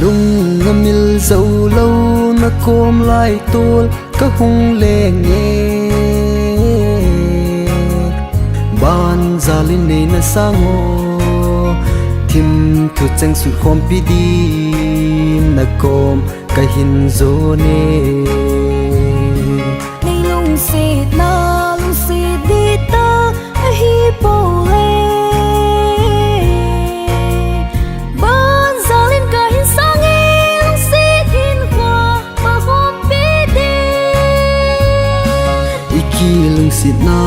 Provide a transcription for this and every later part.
lung ngamil dâu lâu na kom lai tul ka hung le nghe ban zalin nei na sango thim thu chang su khom pi di na kom ka hin zo ne nei lung si đi ta a hi po le ban zalin ka hin sang e lung si hin kwa pa khom pi di iki lung sit na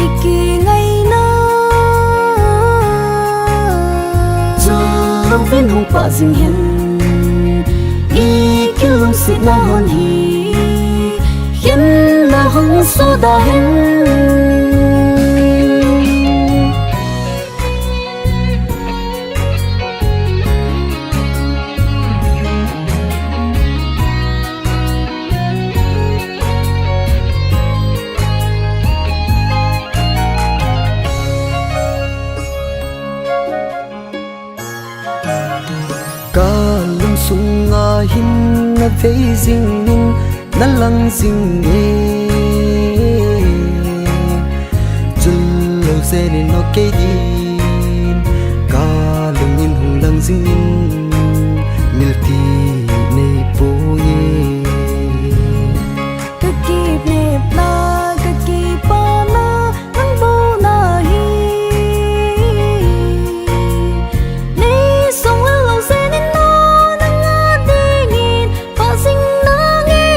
iki ngày na lâu viên hùng pa ding hen iki lung sit na hon hi hiền na hong so da hen ka lung sung nga hin na vei ding nin na lang ding e chul lo se ni no ke din ka lung in hung lang ding nin mil ti nei po ye ka kip nep na ka ki pa na nang bo na hi nei song la lo se ni no nang nga ding in pa sing na nge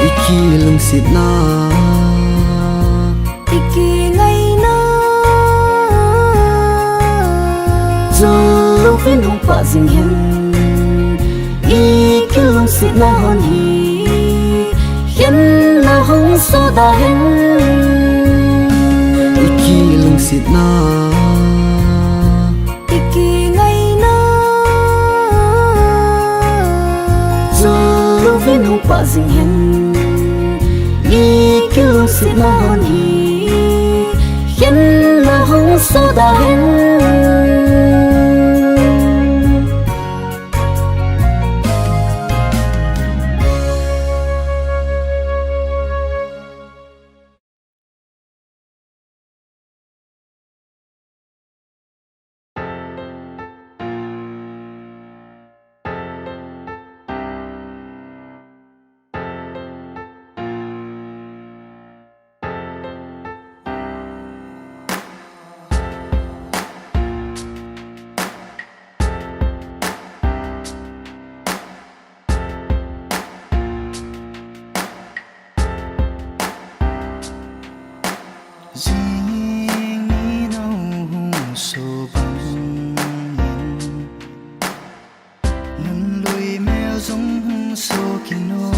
iki lung sit na iki ngày na chul lo viên hung pa ding hen iki lung sit na hon hi hiền na hong so da hen iki lung sit na iki ngày na chul lo viên hung pa ding hen iki lung sit na hon hi hiền na hong so da hen Riêng ni nâu hung sô băng yên ngân lùi mèo giống hung sô kino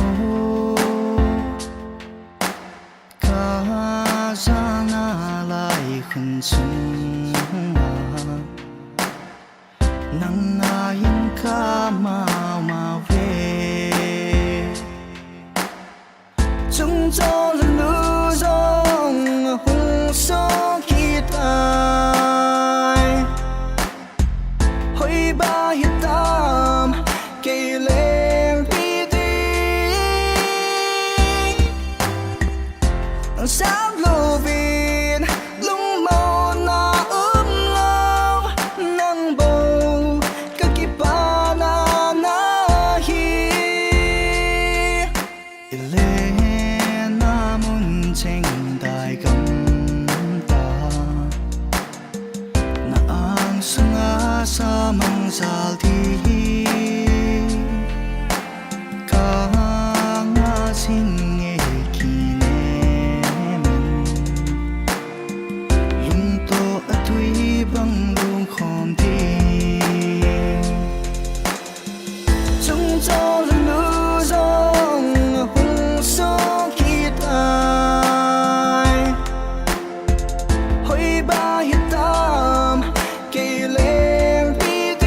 cả ra na lại khẩn sung nang ayin ka mau về chúng cho lần lũ dòng hung số khi tai hoi ba hiện tam cây lên pi đi sáng lô viên lung màu na lâu nắng bầu các kỳ ba na hi lên na mun chênh đại cầm ta na ang sunga sa mang zal thi ka nga sing e kine men lung to atui bang lung khom ti chung cho lần lũ dòng hung số khi tai hoi ba hiện tam cây lên pi đi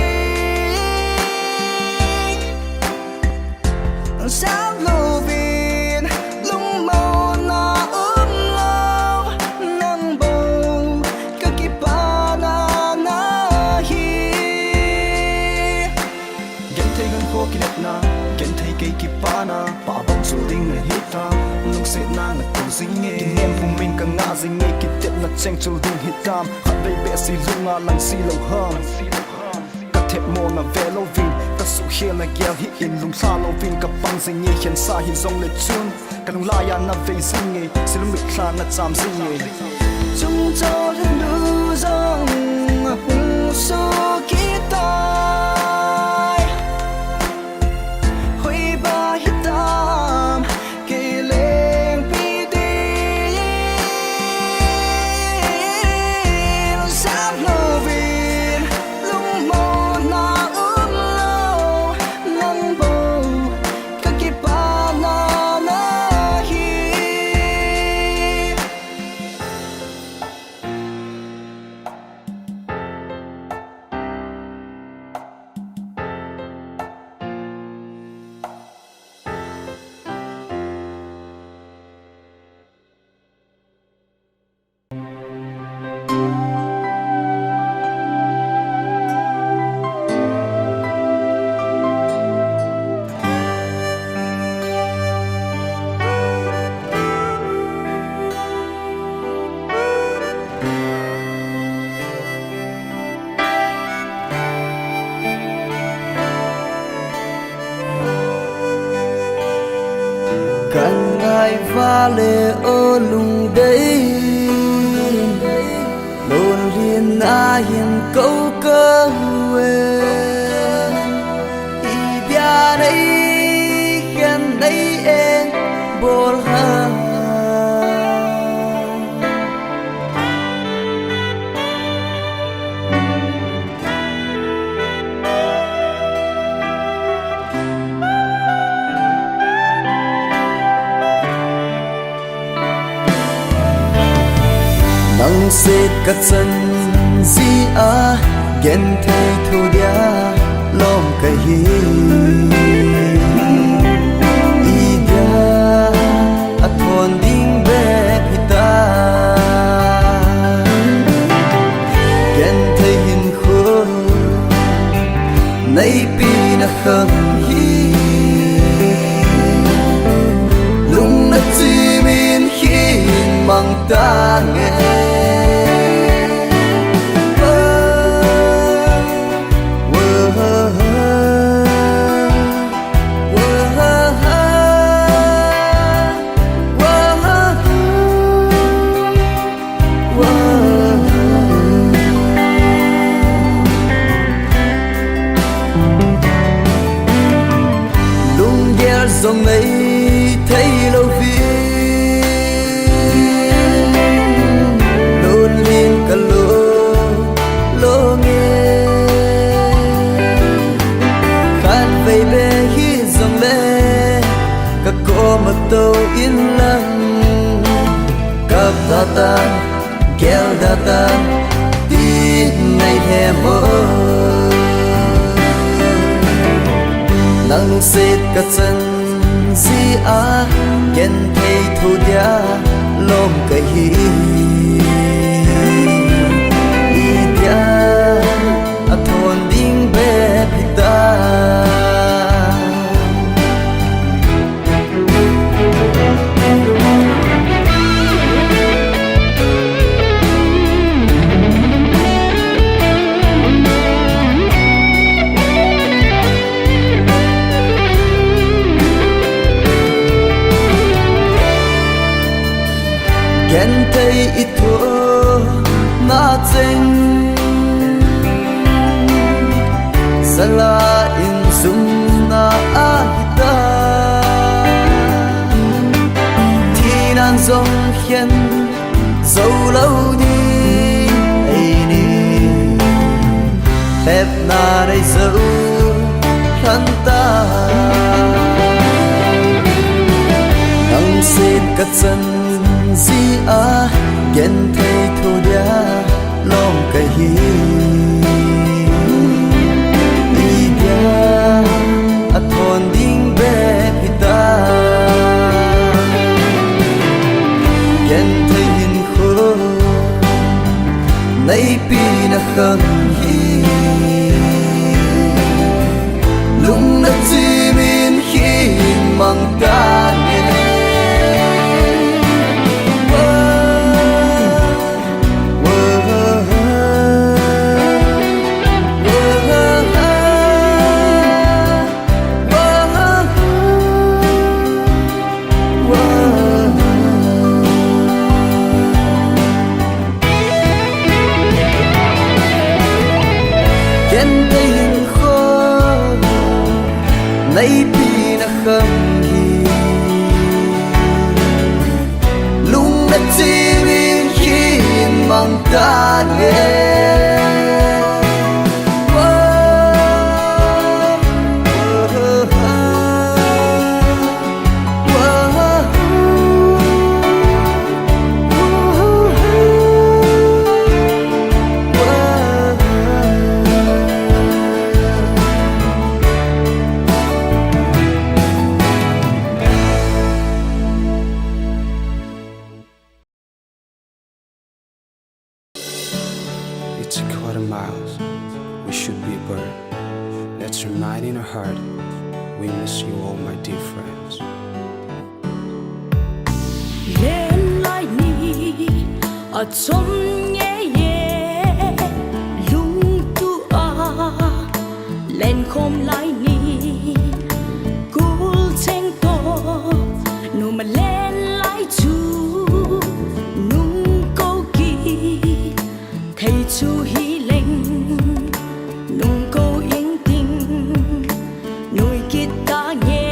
ta lúc sẽ na là cầu dính nghe kinh em vùng mình càng ngã dính nghe kịp tiệm là tranh châu dung hit tam hạt đây bẹ xì lung ngà lăng xì lâu hơn các thẹp mồ là về lâu vinh các sự hiện là gheo hit in lung xa lâu vinh các băng dính nghe hiện xa hiện dòng lệ chun các lung la ya na về dính nghe sẽ lung bị khan na chạm dính nghe chúng cho lên lưu dòng hùng số ký tai hoi ba hit tam kê lên pi đi sắp lâu vin lung mồ na ướm lâu nắng bầu các kịp ba na hi càng ngày va lệ ô lùng đấy lồn liền hiền câu cơ huề y bia đây khen đây em bol ha nắng xếp cắt chân di ghen thay thu dia lom cái hi ida thon ding be pita ghen thay hin khô nay pi na khang hi lung na chi min hi mang ta nghe dòng ấy thấy lâu viên luôn liên cả lô nghe khát về bê khi dòng lê các cô mà tàu yên lặng cặp ta tan kéo ta tan tin này thèm mơ nắng xếp cả chân di ghen thay thu dia lom cái hi dia thon ding be pita ghen thay ít thua na chênh sala in sum na hita thì nan dòng khen dấu lâu đi ấy đi phép na đây dấu khăn ta nắng xin cắt chân di ghen thay thu dia lom cái hi dia thon ding be pita ghen thay hin khô nay pi na khang hi lung na chi min hi mang ta nghe ken tay hình khó nay pi na khâm hi lung na chi rin khi mang ta nghe It's a quarter miles, we should be burned. Let's remind in our heart, we miss you all my dear friends. Lên lại ni ở trong nghe ye lung tu lên không lại ni cul cheng to nu mà lên lại chu nung câu kỳ thầy chu hi lên nung câu yên tình nuôi kết ta nghe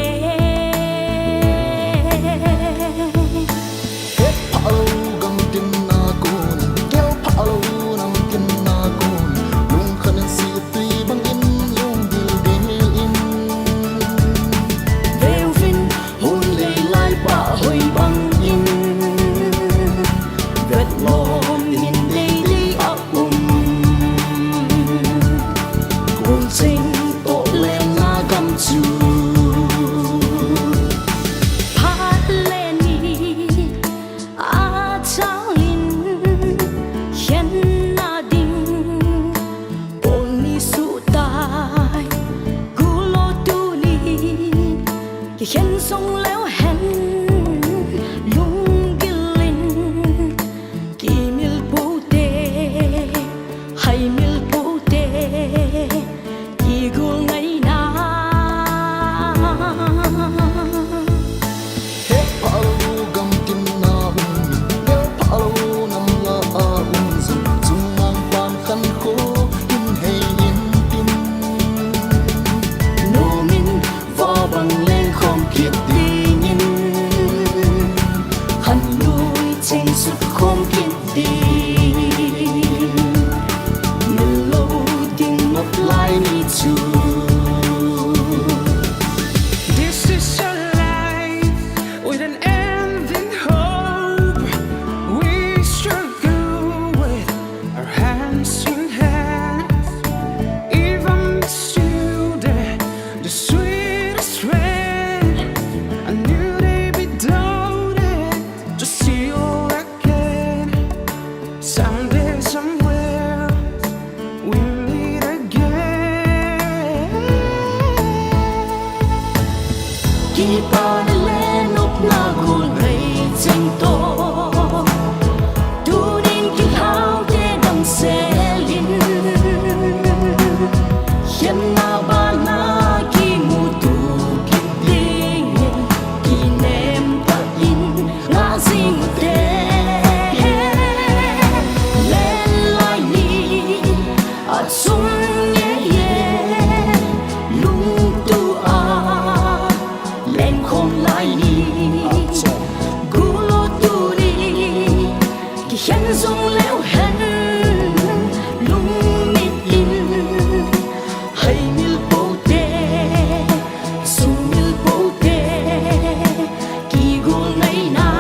khen sông léo hẹn lung gilin kỳ mil bù tê hay mil bù tê kỳ gul ngày na he palu gam tin na bel palu nam la zum mang pan khan kho in hey in tin no min va bằng không kiệt đi nhìn hằn lối trên suốt không kiệt đi mình lâu tiếng ngọc lại đi chu. This is a life with an ending hope. We struggle with our hands in hands. Even the sweetest rain. I knew they'd be doubted to see you again. Someday, somewhere, we'll meet again. Khi ta đã lên lúc na gul ngày tranh to tu nên khi hao để đằng xe linh hiện na ba na khi mù tu khi tình khi nem ta in ngã riêng thế lên lại ni ở chung nhẹ lung tu lên không lại ni gulo tu đi khi khen dung léo hẹn lung mít in hay mil bố tê sung mil bố tê kỳ gul ngày na.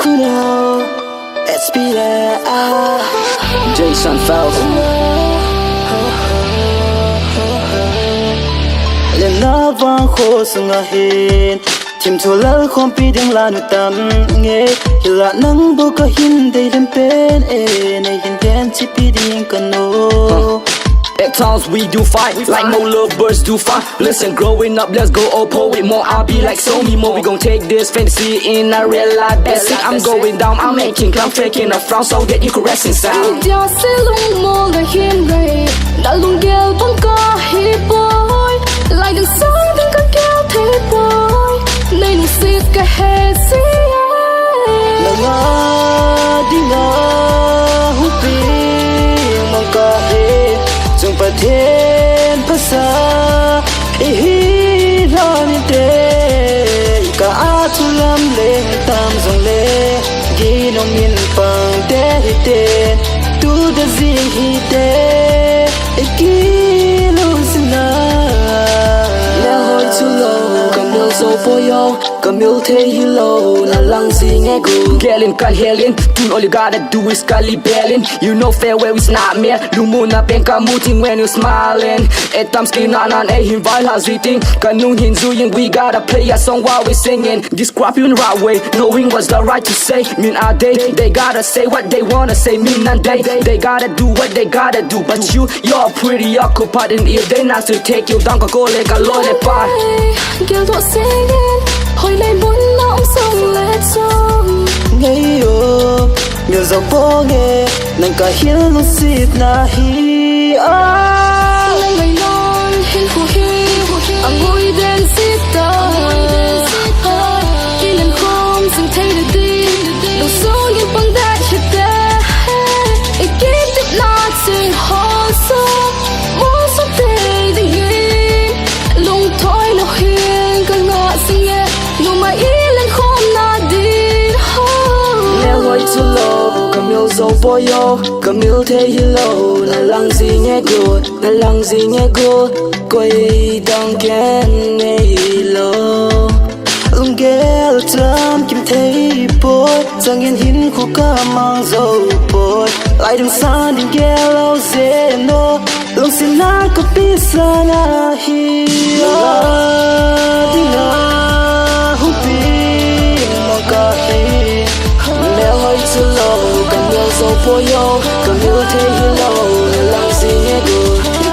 Kuno, Espira, Jason Felt. Lên na vang khô sung a hin, tim thu lal khom pi ding la nu tam nghe, hila nang bu ka hin dei lem pen e, nay hin den chi pi ding kano. At times we do fight, like more lovebirds do fight. Listen, growing up, let's go all poet more. I'll be like so me more. We gon' take this fantasy in a real life. That's it, I'm going down, I'm making clown, faking a frown, so get you caressing sound. Dia sẽ lung mô là hiên gầy, đã lung gheo bóng ca hi boy, lại đằng sáng đằng ca kêu thế boy, nay nung xịt cả hè xí. Nga di nga hupi mangka he chung pathen phasa hi ran te ka athulam le tam jong le gi no min pang te hi te tu da zi hi te ki lo sina le hoi chu lo kam lo so for yo kam yo te hi lo na lang si nghe gu Gelin kan helin, all you gotta do is kali belin. You know farewell is not mere. Lumuna pen kamuting when you smiling. At times skin on a him while haziting. Kanung hinzuing, we gotta play a song while we singing. Describe you in the right way, knowing what's the right to say. Mean are they gotta say what they wanna say. Mean and they gotta do what they gotta do. But you're pretty occupied, and if they not to take you down, go like a lollipop. Kêu thọ singing, hồi này muốn nóng sông let song. ngay yo nhiều dòng phố nghe nàng cả hiến luôn xịt na hi Lần ngày non hiên khu hi, ang ngồi đến xịt ta. Khi lần không dừng thấy được đi, đầu số những băng đá chết đá. Ai kiếp tiếp nát trên hồ sơ, muốn sống tê tình yên. Lung thôi nào hiên cần ngọt xinh nghe, dù mà ý lên không nát đi. hoi chu lo kamil zo boyo kamil the hilo na lang zi nghe good na lang zi nghe good quay dang ken ne hilo lung gel tram kim thấy bôi sang yên hin khu ca mang dâu bôi lại đừng xa đừng gel lâu dễ no lung xin na có biết xa na hi đi na hupi mà cả hi hoi chu lo kam yo zo for yo kam yo te hi lo lang si nghe gu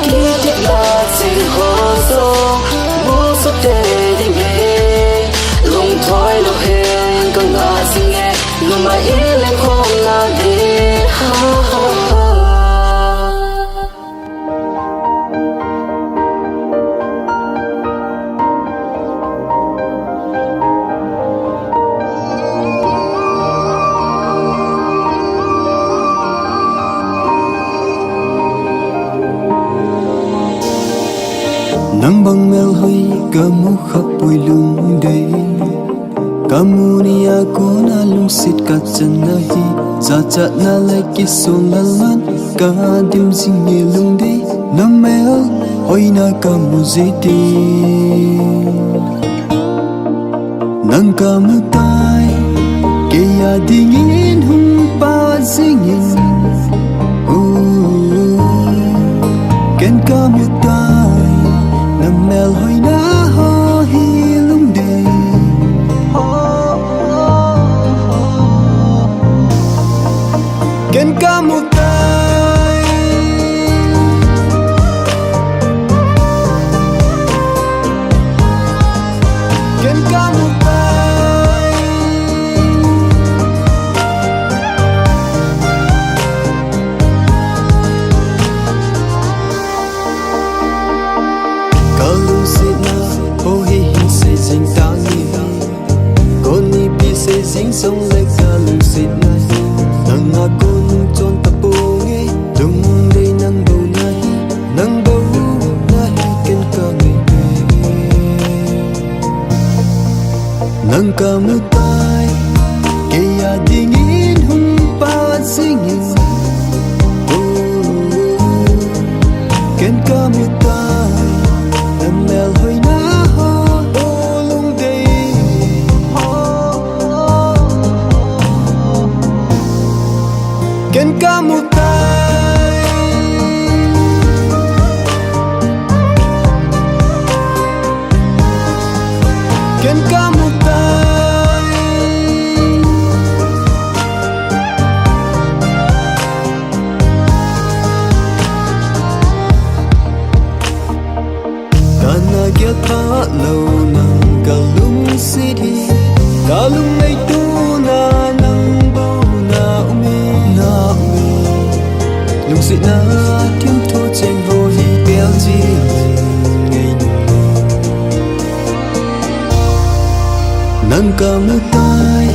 ki ti na si ho so mu so te ding he lung thoi lo he kan na si nghe no ma i le khom na de ha ha nang bang mel hoi kamu khap pui lung dei kamu ni aku na lung sit ka chan na hi za cha na lai ki song na lan ka dim sing ni lung dei nang mel hoi na kamu ziti nang kamu tai ke ya dingin hum pa singin ken kamu tai mel hoi na ho hi lung de ken kamu tai ken kamu tai kalung sit na ho hi hin se jing ta ni kon ni pi se jing song le kalung sit na nang na kon chon ta po nge tung de nang bo na hi ken ka nge nang ka mu tai ke ya ding in hum pa singing ken ka mu tai mel hoi na ho lung dei ken kamu tai ken kamu tai mel tha lâu nang cả lung city cả lung ngày tu na nang bao na umi lung sĩ na thêm thu trên vô hi béo chi ngày nang cả mu tai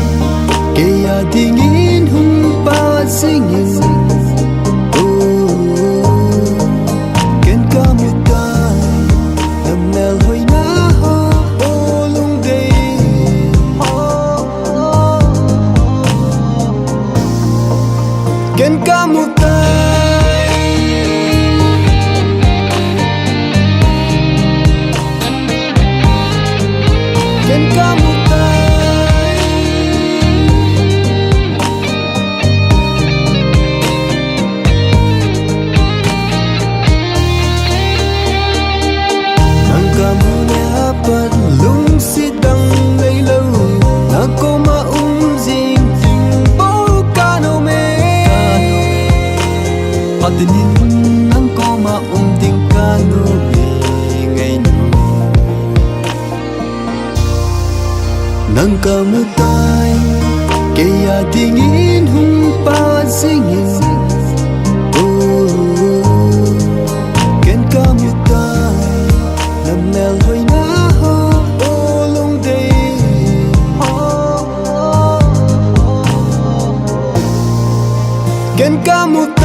kê ya ding in hung ba singing Ken kamu tay Ken kamu tay Nang kamu dapat lung sidang ngay lâu na ko maumzing Patinin ang ko maumting kanubi ngayon Nang kamutay kaya tingin hung pasingin Ken kamutay na mel hoy na ho olong day Ken kamutay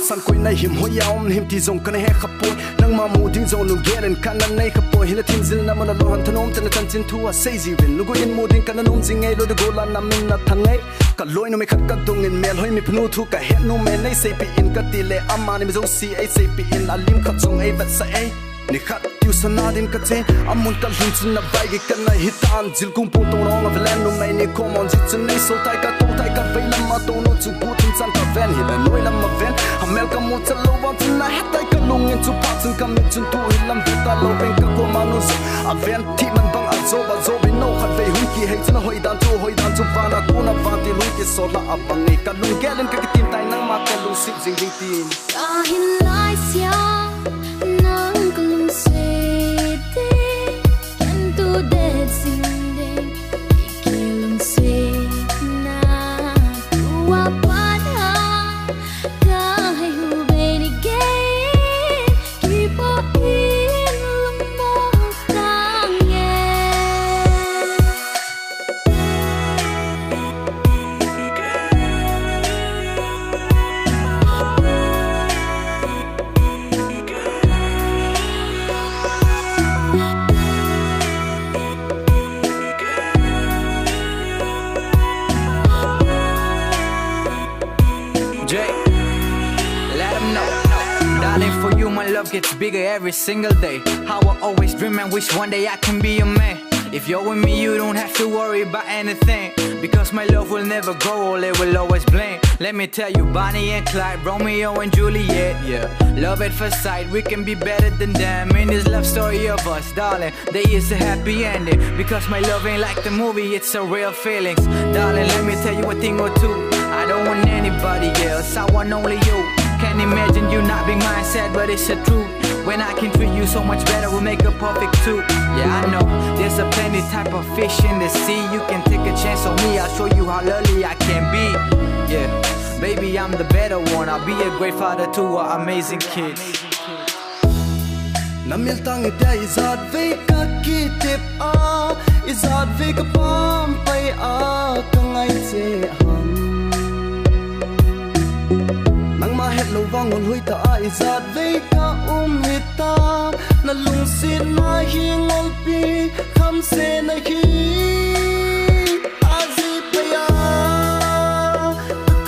san koi nai him hoya him ti zong kan he khapoi nang ma mu ding zong lu gelen kan nai khapoi hila tin zil na mana lo han thanom tan tan chin thua sei ji vin lu go in mu ding kan nom jing ei lo de go la na min na thangai ka loi no me khat ka dong in mel hoi mi phnu thu ka he no me nai sei pi in ka ti le amma ni zo si ei sei pi in alim khat zong ei bat sa ei ni khat tu sanadin ka chen amun kal hin chin na bai ge kan na hitan jil kum pu to rong of land no me ni common jit chin nei so tai ka vai lam ma to no chu pu tin san ka ven hi la noi lam ma ven amel ka mu cha lo wa chin na hatai ka lung in chu pa chin ka mi chun tu hi lam ta lo ben ka ko ma no a ven ti man bang a zo bi no khat ve hun ki hei chun hoi dan chu pa na ku na pa ti lu ki so la a bang nei ka lung gelen ka tin tai nang ma ka lu sik jing ding tin ka hin lai sia nang ka lung se te kan tu de sing de ki lung se na wa pa na ka hai hu be ni ge ki po in lung mo tang ye For you, my love gets bigger every single day. How I always dream and wish one day I can be your man. If you're with me, you don't have to worry about anything, because my love will never grow old, it will always blink. Let me tell you, Bonnie and Clyde, Romeo and Juliet, yeah. Love at first sight, we can be better than them. In this love story of us, darling, there is a happy ending, because my love ain't like the movie, it's a real feelings. Darling, let me tell you a thing or two, I don't want anybody else, I want only you. Can't imagine you not being mine, sad, but it's the truth. When I can treat you so much better, we'll make a perfect two. Yeah, I know, there's a plenty type of fish in the sea. You can take a chance on me, I'll show you how lovely I can be. Yeah, baby, I'm the better one. I'll be a great father to our amazing kids. Namil tangi da izad ve ka kitip a izad ve ka pam pai a ka ngai che ham nang ma het lo wangon hui ta a izad ve ka hita na lung sin na hi ngol pi kham se na hi azi paya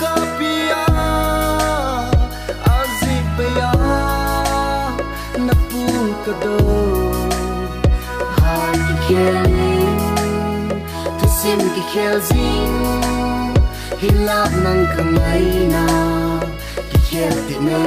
ka pia azi paya kado hai ki khelin tu sim ki khelzing hilap nang kamay na ki khel ti na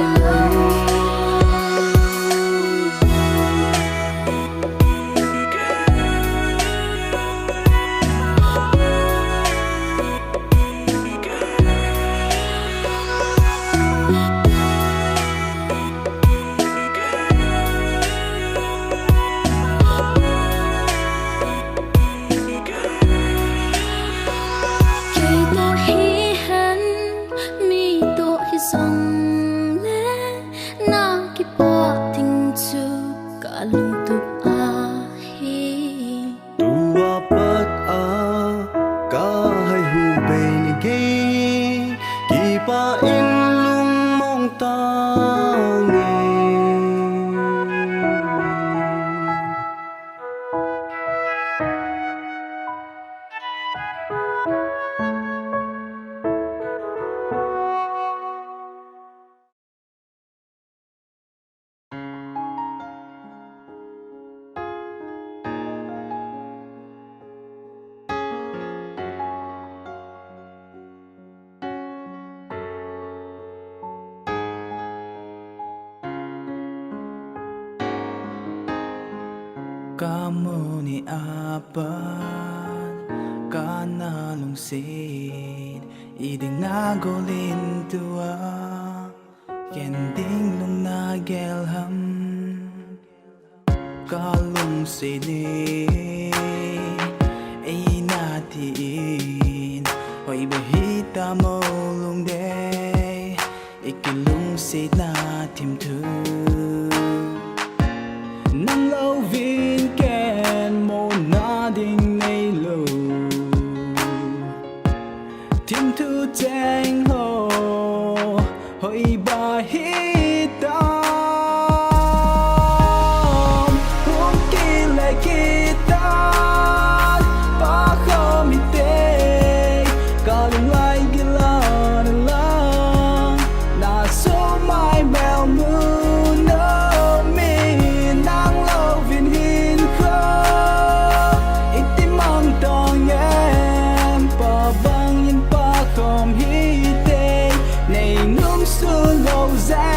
Kamu ni apat kana lungsid iding nagolin tua kending lung nagelham kalungsid ni ay natiin hoy bahita mo lung day ikilungsid na timtu nang lâu viên kèn mô na đinh nay lâu thiên thu tranh hồ hội bà hít tâm hôm kỳ lại kỳ tan ba không bị tê cả đừng lại ghi la na số mai mèo mưa lâu dài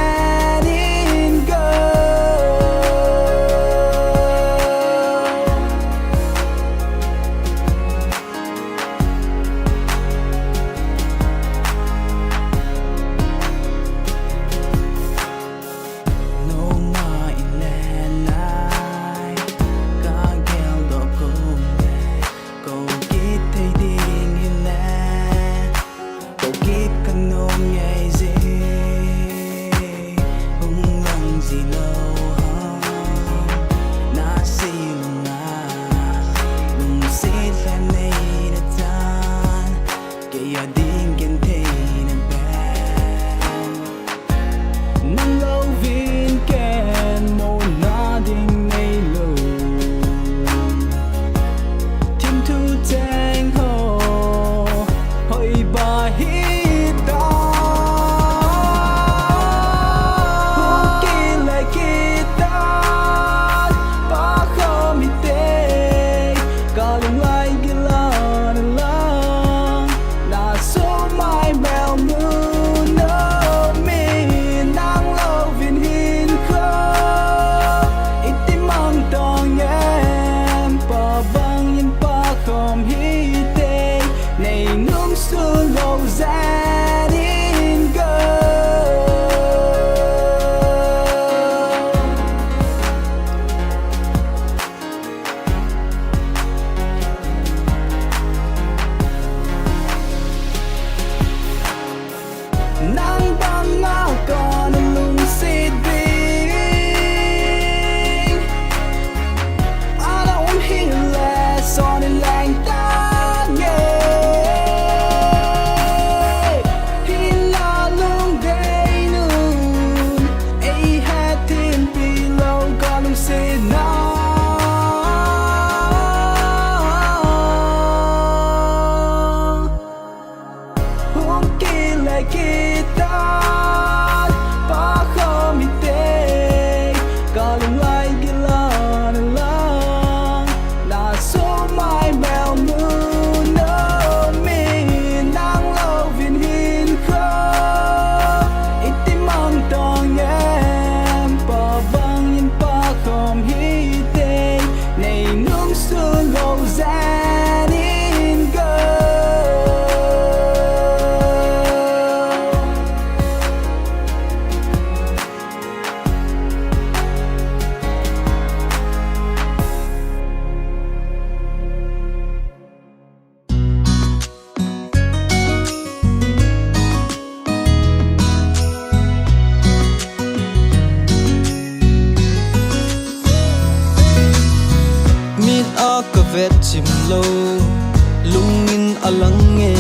alang e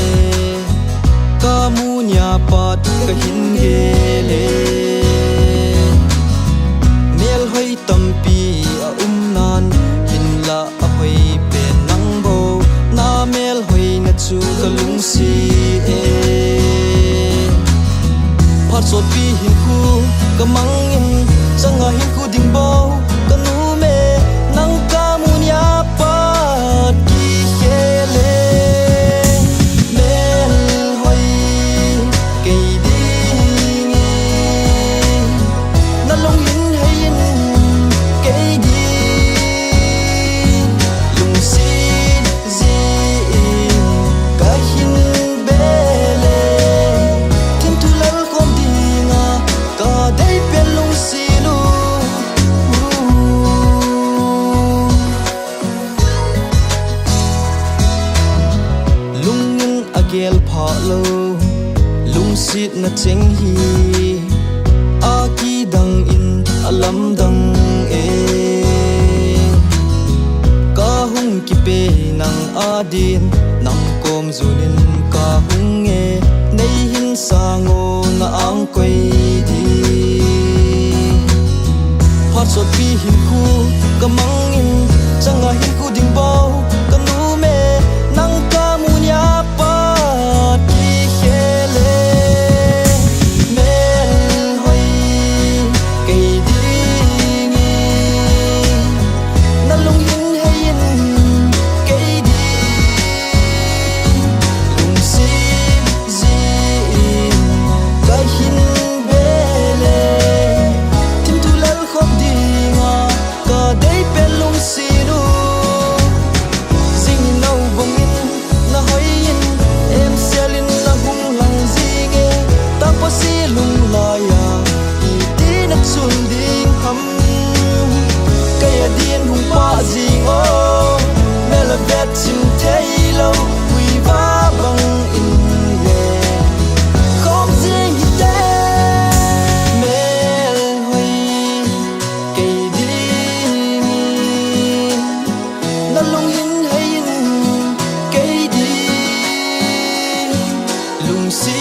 kamu nya pat ka hin ge le mel hoi tampi a nan hin la a hoi pe nang bo na mel hoi na chu ka lung si e phat sot pi hin ku ka mang in changa hin ku ding bo ka nu me nang kamu nya pat ki hele mel hoi ke ding na long hin hein ke di lung si zi ka hin bele tin tu lal kom dinga ka dei pe lung si lu lung in agel pha lo lung sit na cheng hi a ki dang in alam dang e ka hung ki pe nang adin nang kom zunin ka hung e nei hin sango na ang koi di phat sot pi hin ku ka mang in changa hin ku ding bo ka nu me nang ka mu nya pat ki hele mel hoi ke ding na lung hin hein ke di lung si zi ka hin bele tin tu lal khop dinga ka dei pe lung si nu zing nau bong in na hoi in em selin na hung lang zing e ta pa si lung la ya i ti na chul ding ham kay adien hung pa zing o mel vet sim thei lo wi va bang in le khom zing hi te mel hoi ke ding na lung hin hein ke di lung si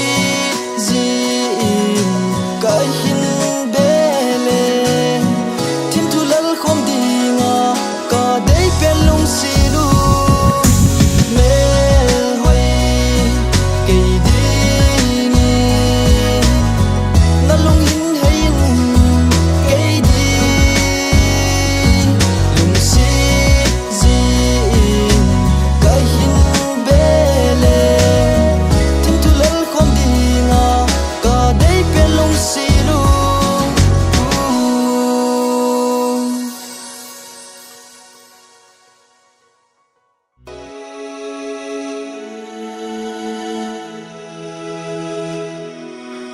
zi ka hin bele tin tu lal khom dinga ka dei pe lung si lu mel hoi ke ding na lung hin hein ke di lung si zi ka hin bele tin tu lal khom dinga ka dei pe lung si lu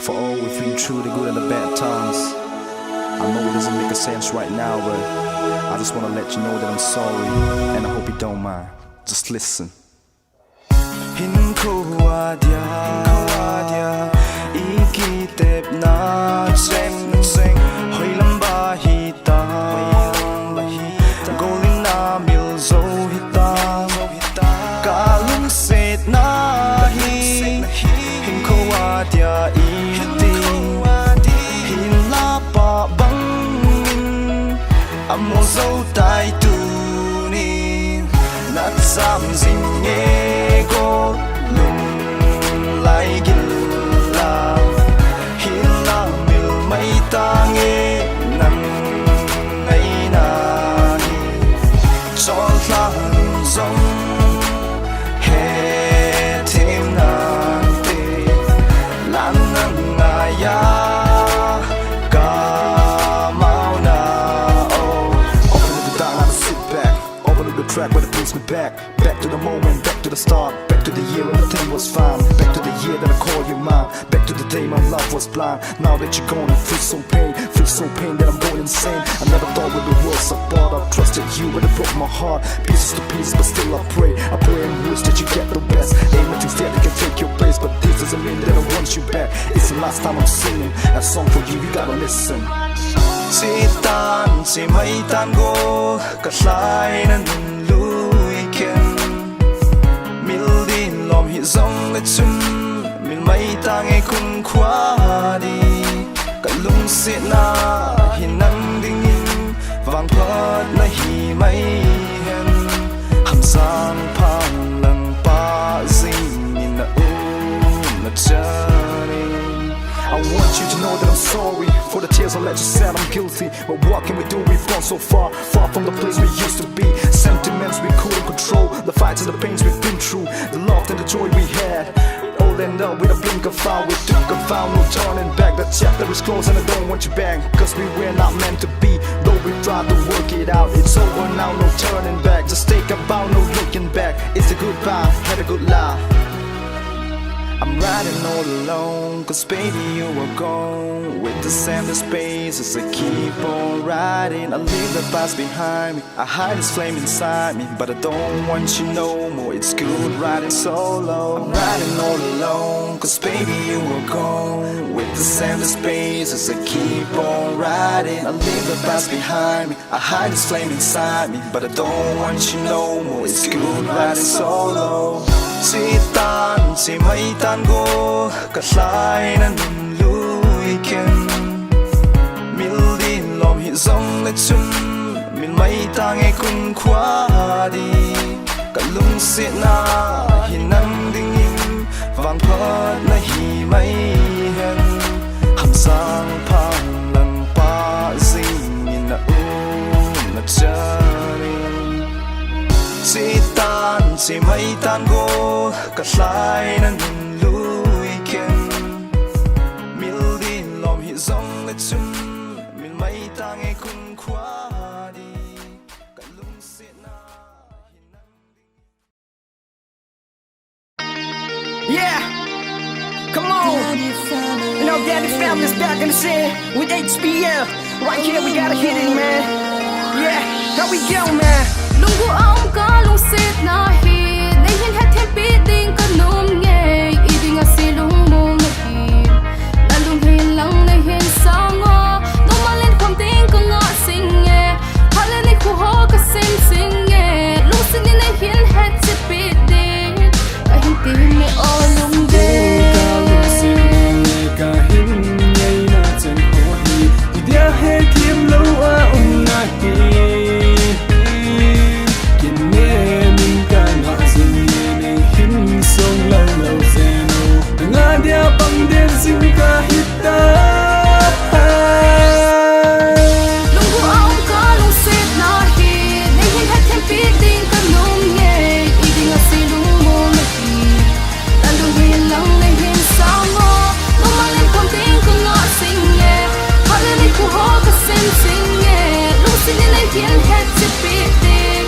For all we've been through, the good and the bad times. I know it doesn't make sense right now, but I just wanna let you know that I'm sorry, and I hope you don't mind. Just listen. Hin khuadia ikitep na cheng hoi lamba hi ta golin na mil zo hi ta ka lung set na hi hin khuadia iti hin la pa bang amo zo tai tu ni na sam zing e go lung lai gil la hin la mil mai ta nge nan ngai na hi chol la zong he tim na te lan nan na ya ka mau na oh open the down and sit back open the track where it brings me back to the moment, back to the start, back to the year when everything was fine, back to the year that I called you mine, back to the day my love was blind. Now that you're gone, I feel so pain that I'm going insane. I never thought we the worlds apart. I trusted you, but it broke my heart, pieces to pieces, but still I pray and wish that you get the best. Ain't nothing fair that can take your place, but this doesn't mean that I want you back. It's the last time I'm singing a song for you, you gotta listen. Si tan, si mai tan go, ka hlai nan lui ken, mil din lom chun min mai tang e kun khwa di kalung se na hinang ding in wang phat na hi mai hen ham sang phang lang pa zing in na na chani. I want you to know that I'm sorry for the tears I let you said I'm guilty. But what can we do? We've gone so far, far from the place we used to be. Sentiments we couldn't control, the fights and the pains we've been through, the love and the joy we had. All end up with a blink of fire. We took a vow, no turning back. That chapter is closed and I don't want you back, cause we were not meant to be. Though we tried to work it out, it's over now, no turning back. Just take a bow, no looking back. It's a goodbye, had a good life. I'm riding all alone, cause baby you were gone. With the sand and space as I keep on riding, I leave the past behind me, I hide this flame inside me. But I don't want you no more, it's good riding solo. I'm riding all alone, cause baby you were gone. With the sand and space as I keep on riding, I leave the past behind me, I hide this flame inside me. But I don't want you no more, it's good riding solo. Si tan, si mai tan go, kaslay na nun luiken. Mil din lom hi zong na chun, min mai tang e kun khwa di. Kalung si na hinang ding in, vang phat na hi mai hen. Ham sang phang lang pa zing in na na chani. Si tan, si mai tan go, kaslay na nun luiken. Mil din lom hi zong na chun, min mai tang e kun khwa di. Kalung si na hinang ding. Yeah, come on. You know, Daddy Family's back in the scene with HBL. Right here, we gotta hit it, man. Yeah, how we go, man? Lung gu ông ca lung sit na hi, nay hin het thêm biết ding ka num nghe, i ding a si lung mong na hi, la lung hin lang nay hin sang o, no ma lên khom ding ka nga sing nghe, hala nay khu ho ka sing nghe, lung sin nay hin het sit biết ding, ka hin tim me o lung de. Ka hin ngay na chen ho hi, dia he kim lo a na hi. Dia bang den sim ka hita. Lung gu ông ca lung sit na hi, nay hin het thêm biết ding ka num nghe, i ding a si lung mong na hi, la lung hin lang nay hin sang o, no ma lên khom ding ka nga sing nghe, hala nay khu ho ka sing nghe, lung sin nay hin het sit biết ding,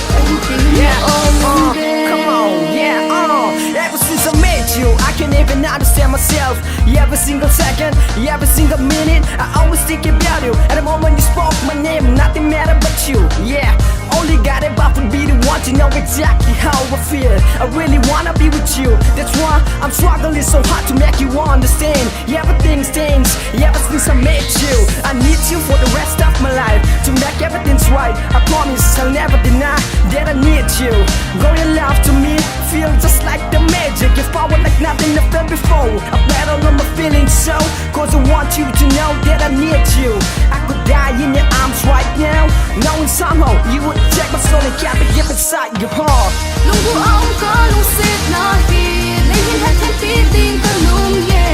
ka hin tim me o lung de. Come on, yeah, ever since I met you, I can't even understand myself. Every single second, every single minute, I always think about you. At the moment you spoke my name, nothing matter but you. Yeah, only God above would be the one to know exactly how I feel. I really wanna be with you. That's why I'm struggling so hard to make you understand. Everything's changed, ever since I met you. I need you for the rest of my life to make everything's right. I promise I'll never deny that I need you. Go your love to me, feel just like the magic. Give power like nothing I've done before. I bet all of my feelings so, cause I want you to know that I need you. I could die in your arms right now, knowing somehow you would take my soul and keep it deep inside your heart. Lung gu ông ca lung sit na hi, nay hin het thêm biết ding ka num nghe,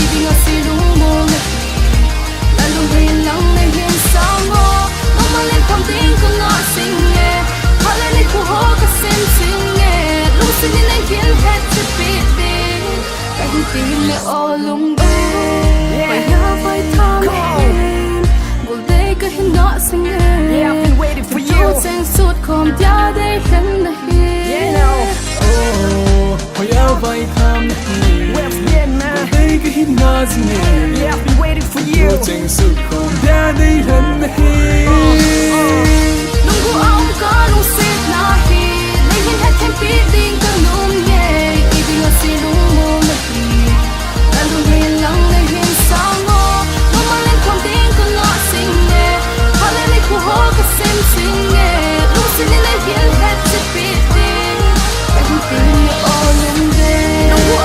i ding a si lung mong na hi, la lung hin lang nay hin sang o, no ma lên khom ding ka nga sing nghe, hala nay khu ho ka sing nghe, lung sin nay hin het sit biết ding, ka hin tim me o lung de. Phải nhớ phải tham em, ngồi đây ka hin nga sing nghe. Yeah, I've been waiting for you. Tôi sang suốt khom dia đây hin na hi. You know, Oh, hoy a vai tham hi. where's been, man? Đây cái hít na zine. Yeah, I've been waiting for you. Cheng su khom dia đây lần hi. Lung gu ông ca lung sit na hi, nay hin het thêm biết ding ka num nghe, i ding a si lung mong na hi, la lung hin lang nay hin sang o, no ma lên khom ding ka nga sing nghe, hala nay khu ho ka sing nghe, lung sin nay hin het sit biết ding, ka hin tim me o lung de. Lung gu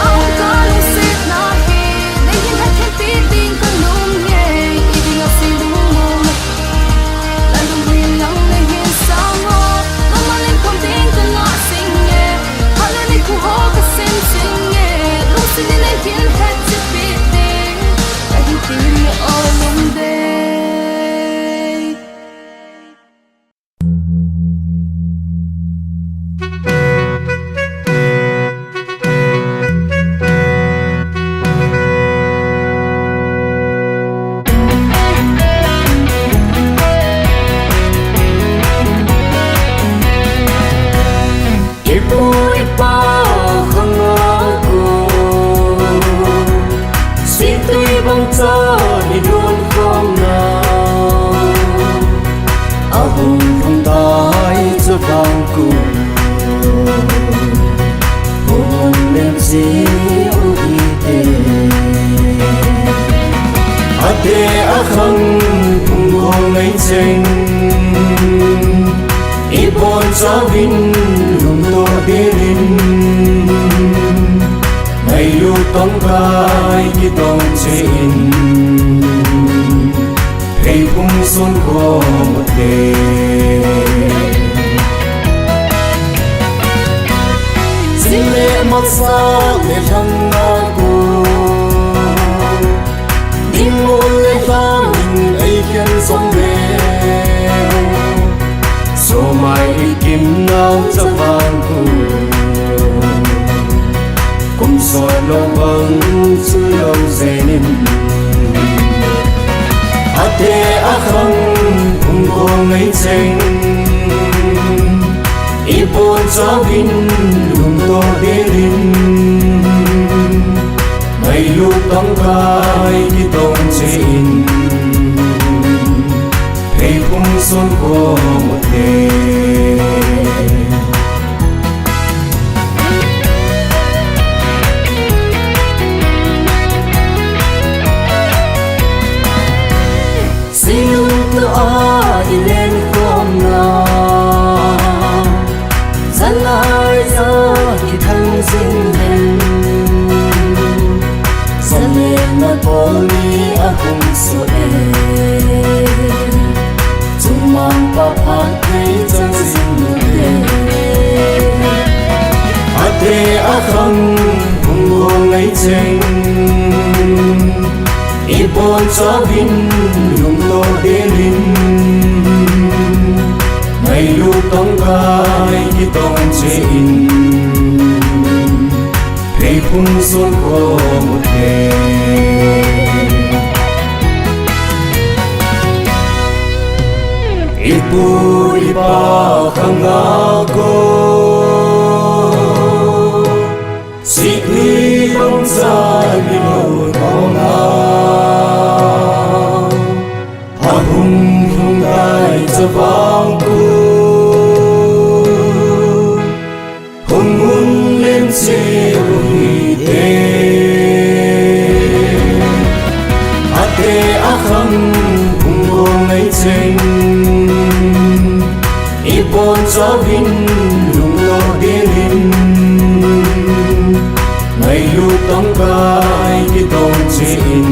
se uhite ate akhang kung ngay cheng ipon chawin lum to dirin ngày lu tong kai ki tong chein hey pung sun ko te Zile matsa le thanga ko Nimol le thangin ay khen song le So mai kim nao cha vang ko Kum so lo bang su lo zenin Ate akhang kum ko ngay cheng Ipon chawin lum to dirin ngày lúc tong kai ki tong chein thei phung son ko te Siêu tự a đi lên không nào Gian lai ra thì thân sinh lên Gian lên mà bỏ đi a hùng số e Chúng mang bà phát thấy chẳng sinh một đêm ate akhang kung ko ngay cheng ipon chawin lum to dirin ngày lu tong kai ki tong chein thei phung son ko te ipu ipa khanga ko sikli bang sa ni mo konga ha hung hung dai cha vang ku hung hung lên se ui te ate akhang hung ko ngay cheng ipon chawin lum lo dirin ngày lúc tong kai ki tong chein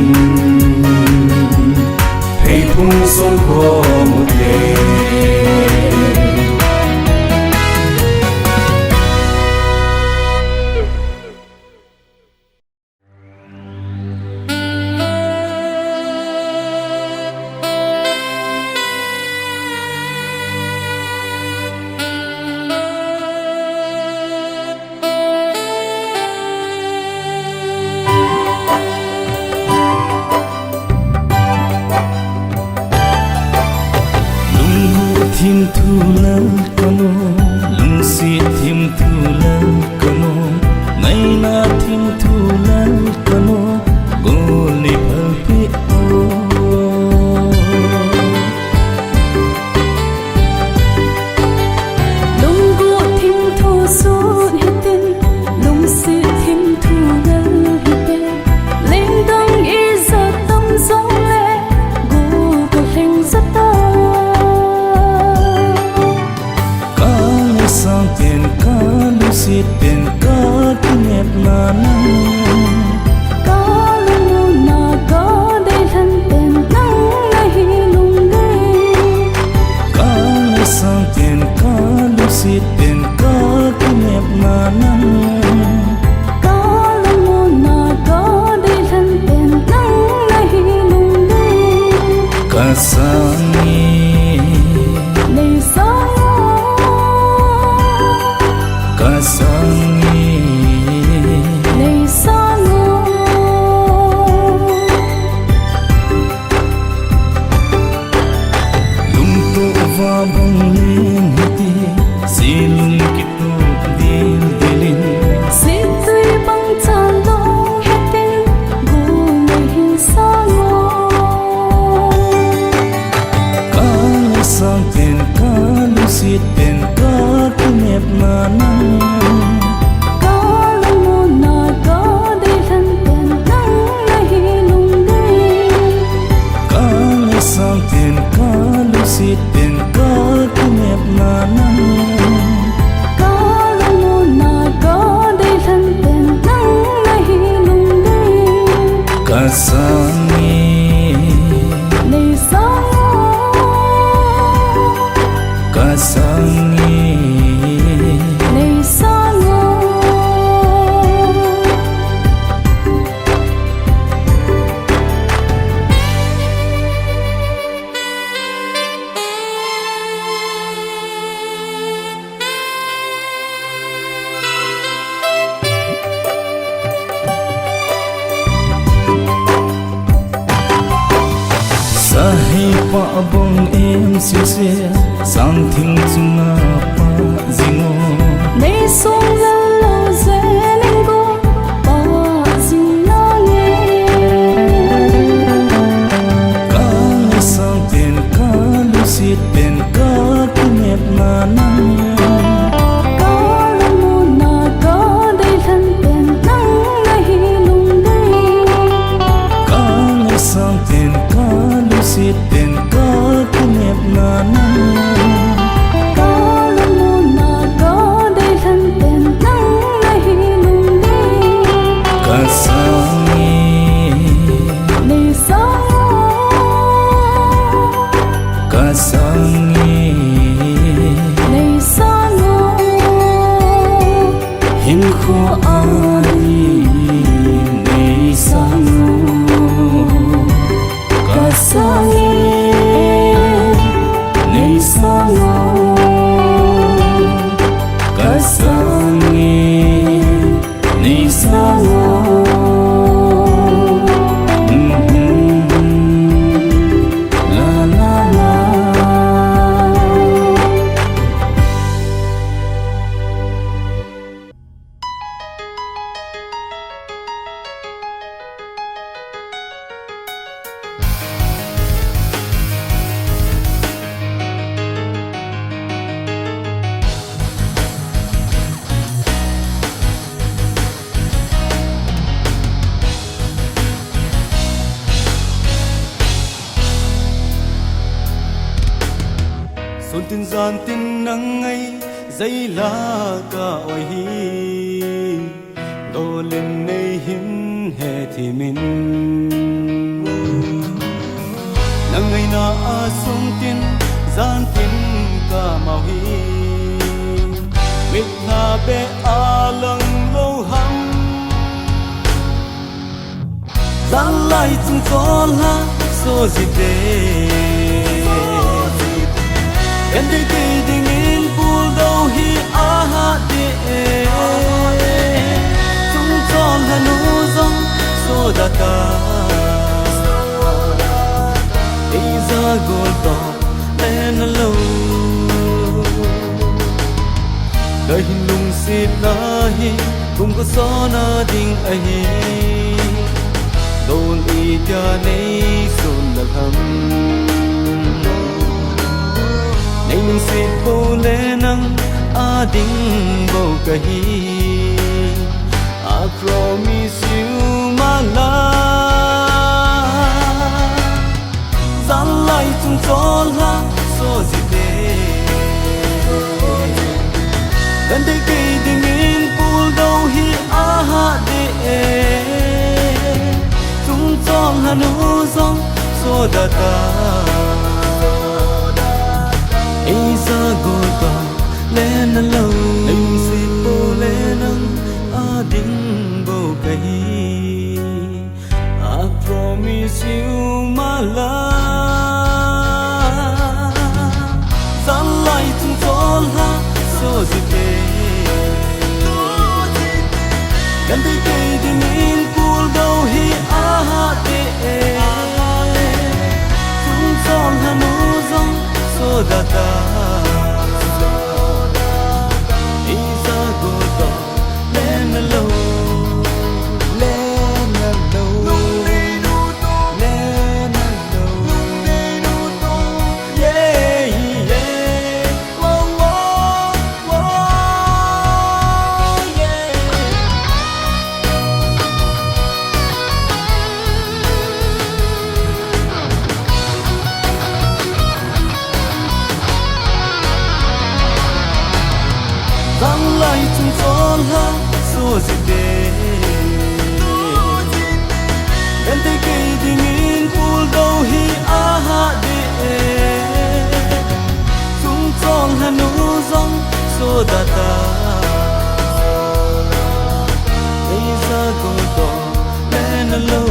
thei phung son ko te Thim thu la kono lung si thim thu la kono ngày na thim thu la kono go ni phalpi o Lung gu thim thu su hitin Lung si thim thu la hitin Lên đông y giờ tâm giống lệ Gu có hình rất to sang tiền ca lu si tiền ca tu nẹp na kasangi Nei sang kasangi Nei sang Sahi pa bong em siêu xe sang thinh chunga pa zingo Nei song la lo zeling go pa jing na nge ka ngai sang ten ka lucid ten ka kunep na nang Ka la mo na ka dei than pen nang na hi lung dei ka ngai sang ten ka lucid ten ka kunep na nang Ka la mo na ka dei than pen nang na hi lung dei kasangi Nei sang kasangi Nei sang hin kho ani nei sang Kasangi nei sang kasangi nei sang la la la Xuân tin gian tin nắng ngay dây lá cả oi hi đồ lên nay hin hè thì mình nắng ngày na xuân tin gian tin cả màu hi mít na be a lăng lâu hăm gian lại chung gió la so gì thế em đi đi đi in buồn đâu hi a ha de chúng con là nô dông so da ta đi ra gol to lên lâu đời hình lung xịt na hi cùng có gió na ding ai đồn đi cha nay xuân là hầm nay mình xin vô lẽ nắng a đinh bầu kahi I promise you my love gian lại chung gió la so gì thế gần đây cây tình in buồn đâu hi a ha de chung gió là nô dông so da ta Isa gota lên lâu anh xin vô lên a đinh bầu cây I promise you my love gian lại chung gió la so gì thế gần đây cây tình in buồn đâu hi a ha de chung gió là nô dông so da ta Isa gota lên lâu lên lâu lên lâu yeah yeah wow wow wow yeah ta ta bây giờ cô to nên lâu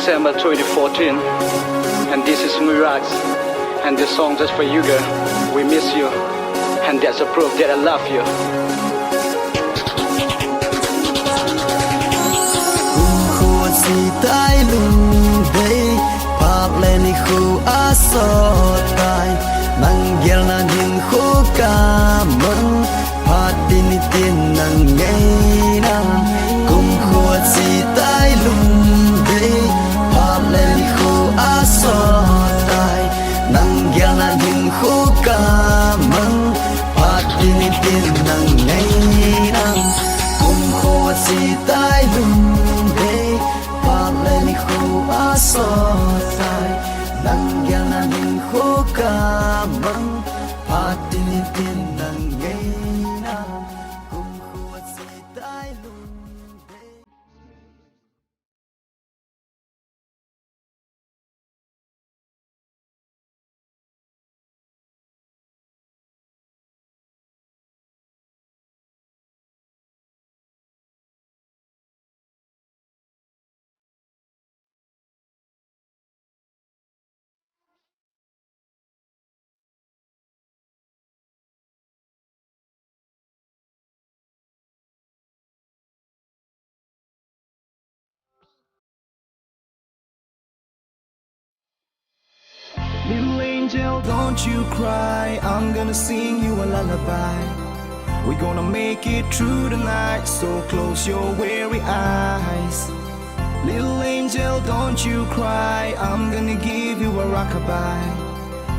December 2014, and this is Mirax, and this song just for you, girl. We miss you, and that's a proof that I love you. Si tai lung dei pak le ni khu a so tai nang gel na ding khu ka mang pat tin ni tin nang ngai na kum khu si tai lung dei pak le ni khu a so tai nang gel na ding khu ka mang pat tin ni tin nang ngai na kum khu si tai lung so sai nang gel na ning khu ka mang patin tin nang ngai na kum khu si tai lung Little angel, don't you cry. I'm gonna sing you a lullaby. We're gonna make it through the night, so close your weary eyes. Little angel, don't you cry. I'm gonna give you a rockabye.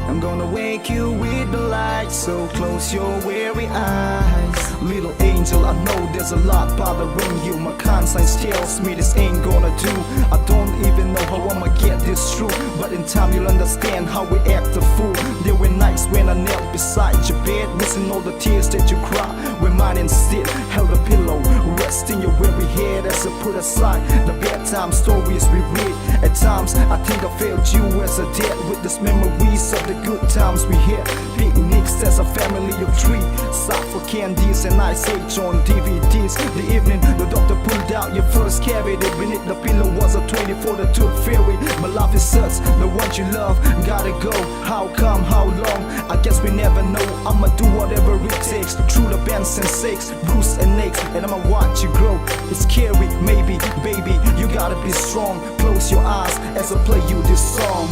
I'm gonna wake you with the light, so close your weary eyes. Little angel, I know there's a lot bothering you. My conscience tells me this ain't gonna do. I don't even know how I'ma get this through, but in time you'll understand how we act a fool. They were nice when I knelt beside your bed, missing all the tears that you cry when mine instead held a pillow, resting your weary head as I put aside the bedtime stories we read. At times I think I failed you as a dad, with these memories of the good times we had. Picnics as a family of three, sought for candies and Ice Age on DVDs. The evening the doctor pulled out your first cavity, beneath the pillow was a 24 the tooth fairy. My life is such, the one you love gotta go. How come, how long? I guess we never know. I'ma do whatever it takes, through the bends and sakes, bruise and aches, and I'ma watch you grow. It's scary, maybe, baby, you gotta be strong. Close your eyes as I play you this song.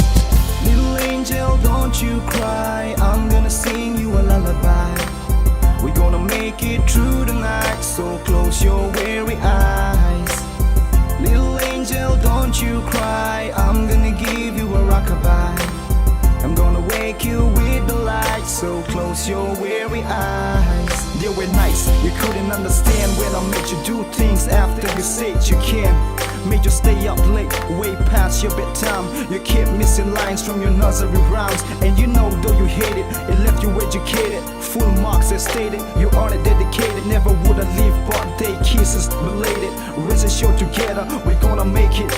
Little angel, don't you cry, I'm gonna sing you a lullaby. We're gonna make it through the night, so close your weary eyes. Little angel, don't you cry, I'm gonna give you a rockabye. I'm gonna wake you with the light, so close your weary eyes. They were nice, you couldn't understand when I made you do things after you said you can. Made you stay up late, way past your bedtime. You kept missing lines from your nursery rhymes, and you know though you hate it, it left you educated. Full marks as stated, you are dedicated. Never would I leave birthday kisses belated. Rest assured together, we're gonna make it.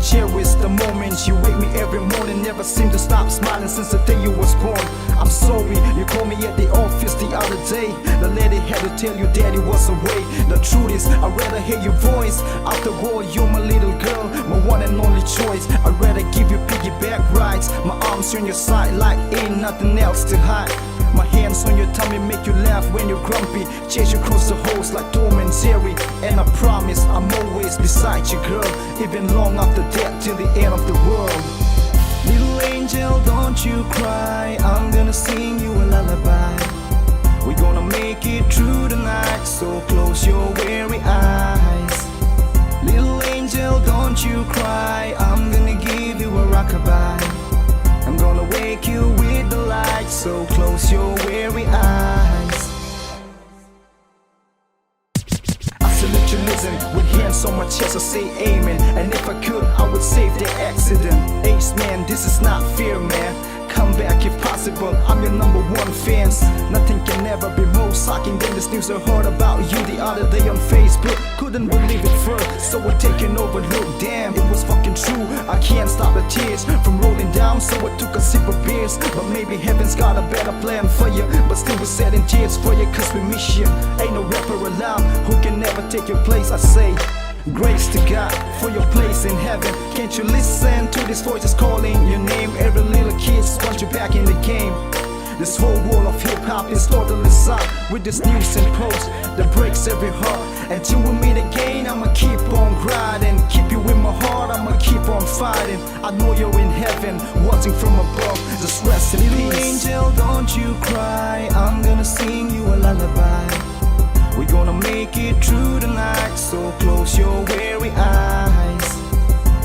Cherish the moments you wake me every morning. Never seem to stop smiling since the day you was born. I'm sorry, you called me at the office the other day. The lady had to tell you daddy was away. The truth is, I'd rather hear your voice. After all, you're my little girl, my one and only choice. I'd rather give you piggyback rides, my arms on your side like ain't nothing else to hide. My hands on your tummy make you laugh when you're grumpy. Chase you across the halls like Tom and Jerry. And I promise I'm always beside you, girl, even long after death, till the end of the world. Little angel, don't you cry, I'm gonna sing you a lullaby. We're gonna make it through the night, so close your weary eyes. Little angel, don't you cry, I'm gonna give you a rockabye. I'm gonna wake you with the light, so close your weary eyes. I salute you, listen, with hands on my chest I say amen. And if I could, I would save the accident. Ace man, this is not fear, man. Come back if possible, I'm your number one fans. Nothing can ever be more shocking than this news I heard about you the other day on Facebook. Couldn't believe it first, so we're taking over. Look, damn, it was fucking true. I can't stop the tears from rolling down, so I took a sip of beers. But maybe heaven's got a better plan for you, but still we're shedding tears for you, cause we miss you. Ain't no rapper around who can never take your place, I say. Grace to God for your place in heaven. Can't you listen to these voices calling your name? Every little kid wants you back in the game. This whole world of hip-hop is totally sucked with this news and post that breaks every heart. Until we meet again, I'ma keep on grinding. Keep you in my heart, I'ma keep on fighting. I know you're in heaven, watching from above. Just rest in peace. Little angel, don't you cry, I'm gonna sing you a lullaby. We're gonna make it through the night, so close your weary eyes.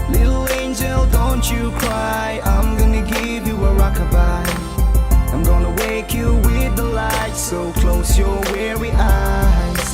Little angel, don't you cry, I'm gonna give you a rockabye. I'm gonna wake you with the light, so close your weary eyes.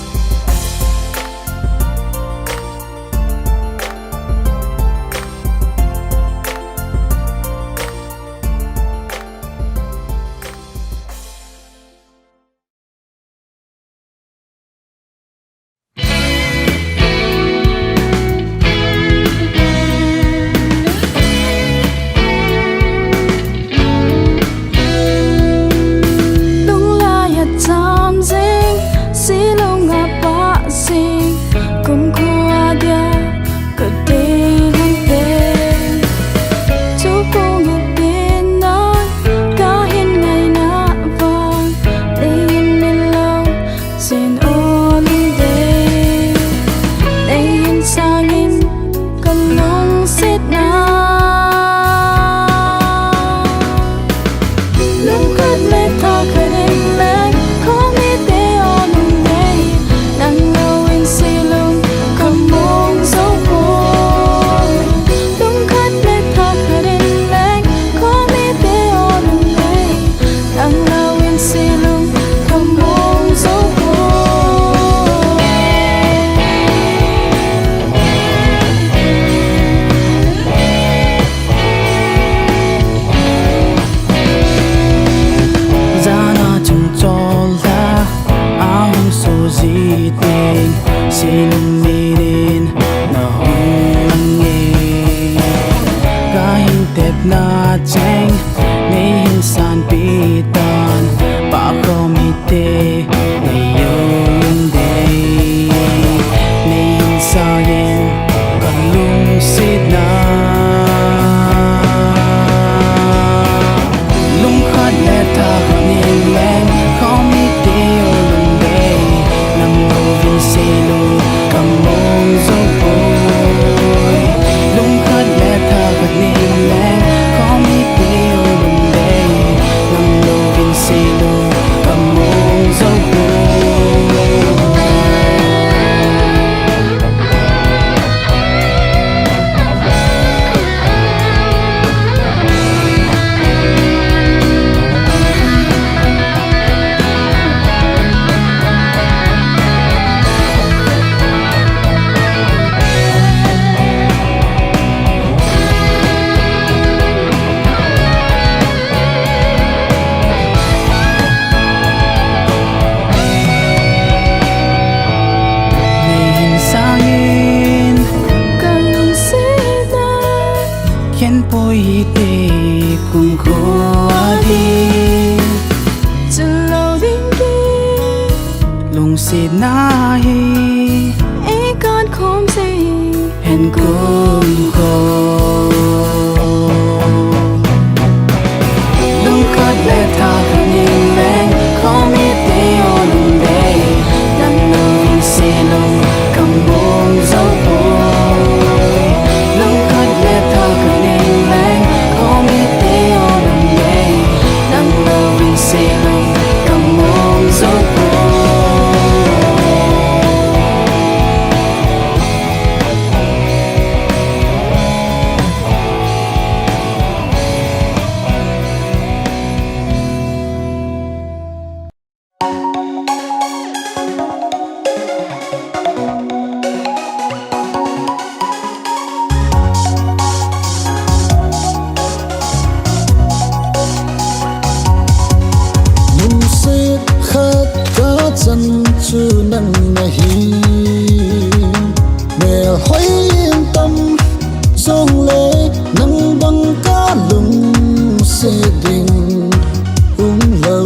men kum ko Lung khát lệ tha khăn nhìn lên Không biết đi ô lung đây Nằm nở vì xe lung cầm buông dấu bôi Lung khát lệ tha khăn nhìn lên Không biết đi ô lung đây Nằm nở vì xe lung cầm buông dấu bôi nung se khat ka chan chu nang nahi mel hoi in tâm song le nang bang ka lung se ding lâu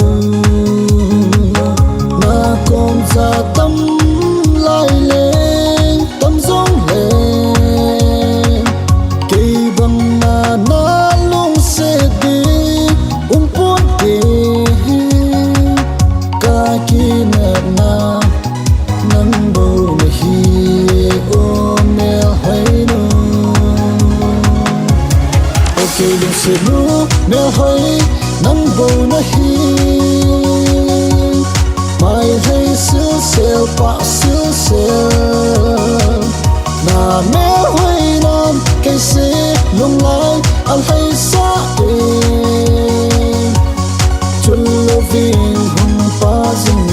na con ra tâm lai lên tâm song le cây bang na lung se ding pon ke ka ki na nang bo na hi o mel hai no okay lung se no mel hai nang bo na hi mai hai sil sel pa sil sel na mel hai nam kai se lung lai al hai sa chul loving hum pa zing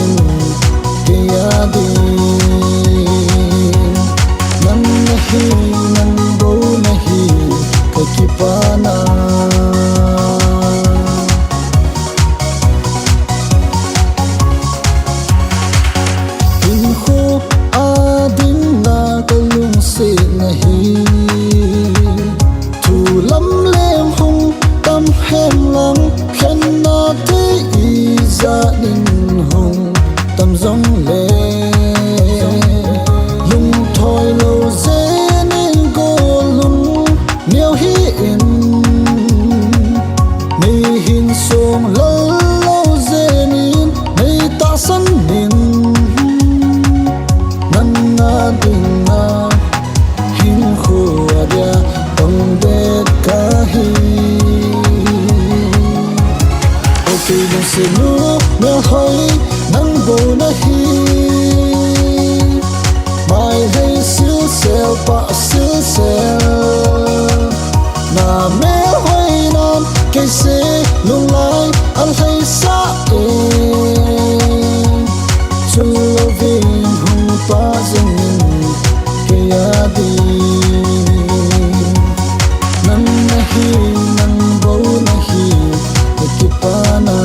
ke yadi nan nahi nan bo nahi ka ki pana in kho ading na kalung se nahi thu lam lem hung tâm hem lang khen na te i za nin hung tâm dòng le lung thoi lo ze nin go lung miao hi in mi hin song lo lo ze nin mi ta san nin nan na ding na hin kho dia tong de ka hi okay lung se no me hoi nang bo na hi mai hai sil sel pa sil sel na me hoi nam ke se lung lai al hai sa chul loving hum pa zing ke yadi nan nahi nan bo nahi ki pana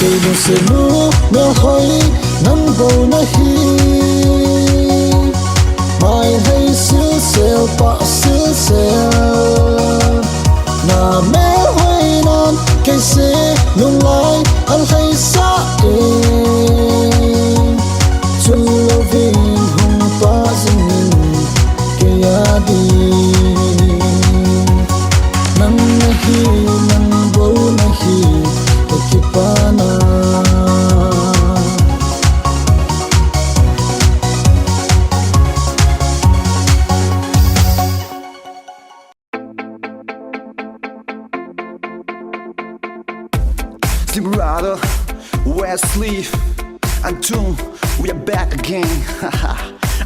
cây lúa sẽ lúa mèo hoi nắm bầu na hi mai hay xứ xèo bạ xứ xèo na mẹ hoi nan cây sẽ lung lại ăn hay sa em chung lâu vinh hùng pa dinh cây đi nang nahi nang bầu nahi kipana Simulator, Wesley, and June, we are back again.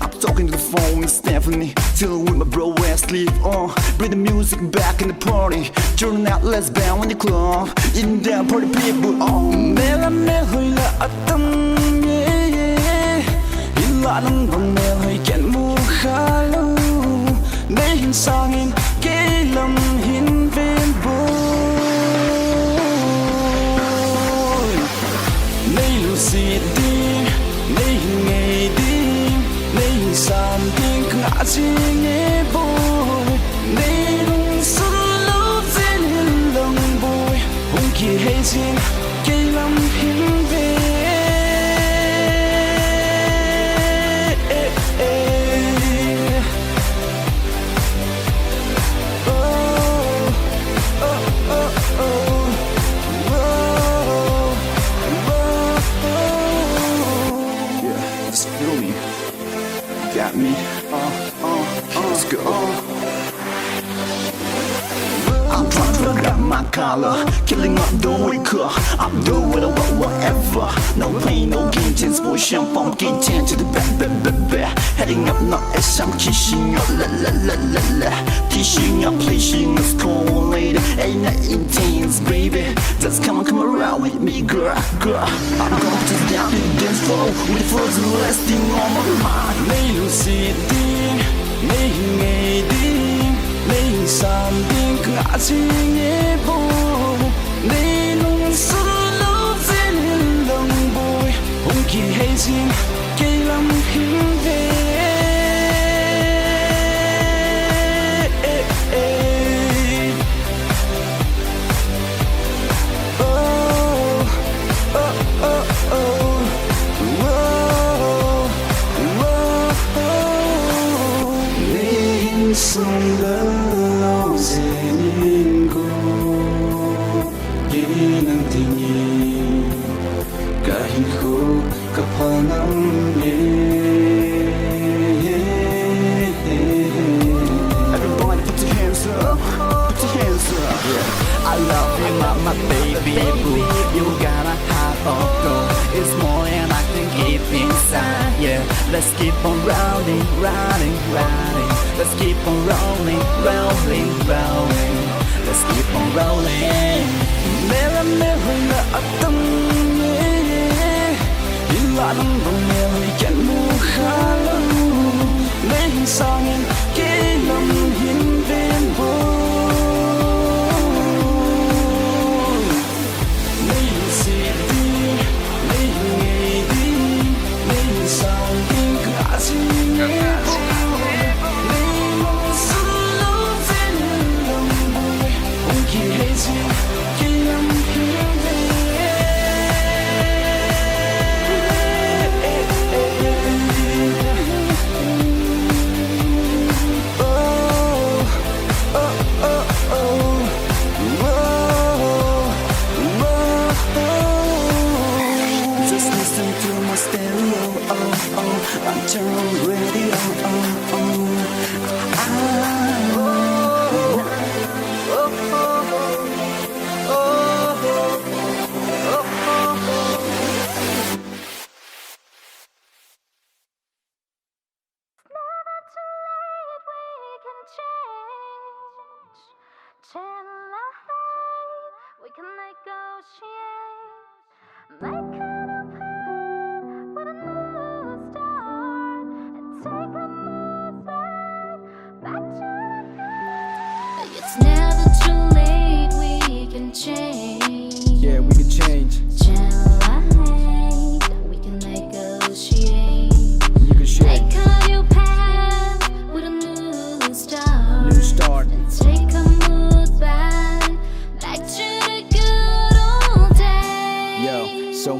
I'm talking to the phone with Stephanie, chilling with my bro Wesley. Bring the music back in the party. Turn out, let's bang in the club. In there, party people. Mela mel hoi la atam ye. Illa nang bang mel hoi ken mu khalo. Nei hin sangin ke lam hin ven boy. Nei lu si di, nei ngay di, nei sam ding nga jing e boy. Nei lung sun lo zin hin long boy. Hong ki hei jing ke lam hin ve. Got me, let's go. I'm trying to look at my collar, killing up the wicker. I'm doing whatever. No pain, no gain, chance for champagne, gain chance to the back. Heading up, not as I'm kissing up, la la la la la. Teaching up, placing us cold later. Ain't that intense, baby? Just come around with me, girl. I'm going to down to the dance floor with frozen lasting on my mind. Nei lu si di, nei ngay di, nei sam ding nga jing e boy. Nei lung sun lo zin hin long boy. Hong ki hei jing ke lam hin ve. Sông lâu dên go, yên ang tingin, kahit ko kapanang Everybody put your hands up, put your hands up. I love you, mama, baby boo. You gotta have a go. It's more than I can keep inside. Yeah, let's keep on rolling. Let's keep on rolling. Let's keep on rolling. Mela mel hoi la atam ye. Illa nang bang mel hoi ken mu khalo. Nei hin sangin ke lam hin ven bo. Nei si di, nei ngay di, nei sang ding ka jing e bo. I'm turning radio. We can negotiate, make it a plan with a new start, and take a move back to the. It's never too late. We can change. Yeah, we can change.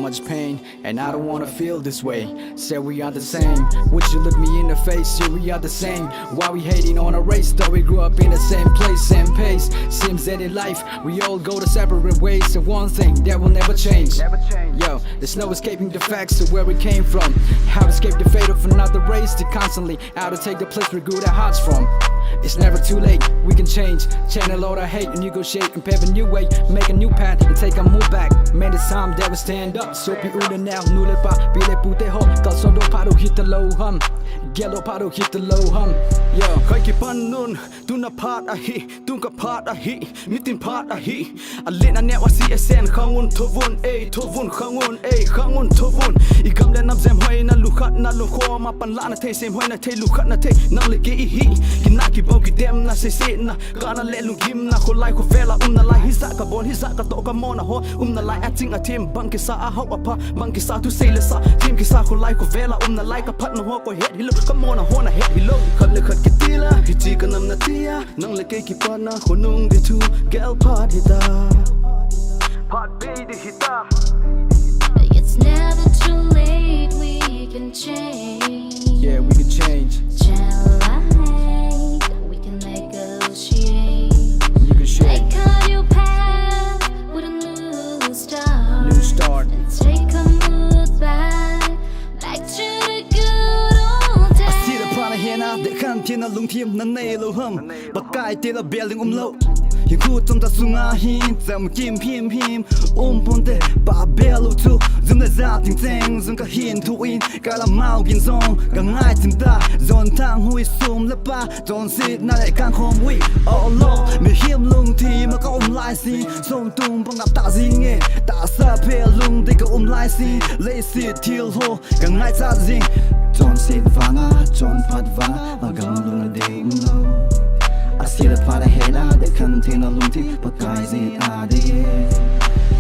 much pain, and I don't wanna feel this way. Said we are the same. Would you look me in the face? Yeah, we are the same. Why we hating on a race? Though we grew up in the same place, same pace. Seems that in life we all go to separate ways. And one thing that will never change. Yo, there's no escaping the facts of where we came from. How to escape the fate of another race? To constantly how to take the place we grew our hearts from. It's never too late, we can change. Channel all our hate and negotiate and pave a new way. Make a new path and take a move back. Man, it's time that we stand up. So be uden now, nule pa, bile pute ho. Kalson do paro hit the low hum. Gelo paro hit the low hum. Yo, Hoikim nun, tuna part a hi, tunka part a hi, mitin part a hi. Alena ne wa CSN khangun tovun, tovun khangun, khangun tovun. Ikam le nam zem hoi na lukhat na lukho ma pan la na the sem hoi na the lukhat na the nang le ke I hi. Kinaki bau ki dem na se se na, kana le lungim na kholai ko vela na lai hisa ka bon hisa ka to ka mona ho na lai acting a team bang ki sa a ho apa bang ki sa tu say le sa team ki sa kholai ko vela na lai ka phat na ho ko head hilo ka mona ho na head hilo khat le khat ki tila ki ti ka nam na tia nang le ke ki pa na khonung de tu girl part hita part be de hita. It's never too late, we can change. yeah, we can change. We can negotiate. You can share. Make a new path with a new start. New start. Let's take a move back to the good old days. I see the prana here now, the kan tina lung team na nail hum, but guy tila building low. You could tum ta sunga hin, zam kim pim ponte ba belo tu, zum the zating thing, zum ka hin to in, kala mau gin zong, ka ngai tim ta, zon tang hui sum le pa, don't sit na le kan khom wi, oh lo, me him lung team ka lai si, som tum pang ap ta zing e, ta sa pe lung de ka lai si, le si til ho, ka ngai ta zing, don't sit vanga, don't pat vanga, magang lung de no. I see the part ahead of the contain a lunti, but guys it are the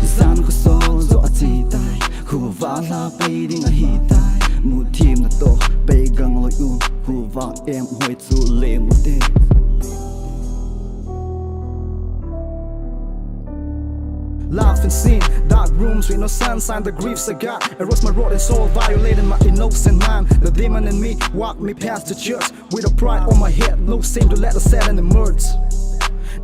Zan ko so zo ati tai, who vala paying a hit tai, mu team na to, begang lo yu, who va em hoi tu le mu de. Laugh and sing, dark rooms with no sunshine, the griefs I got erode my road and soul, violating my innocent mind. The demon in me walked me past the church with a pride on my head, no shame to let the sad emerge.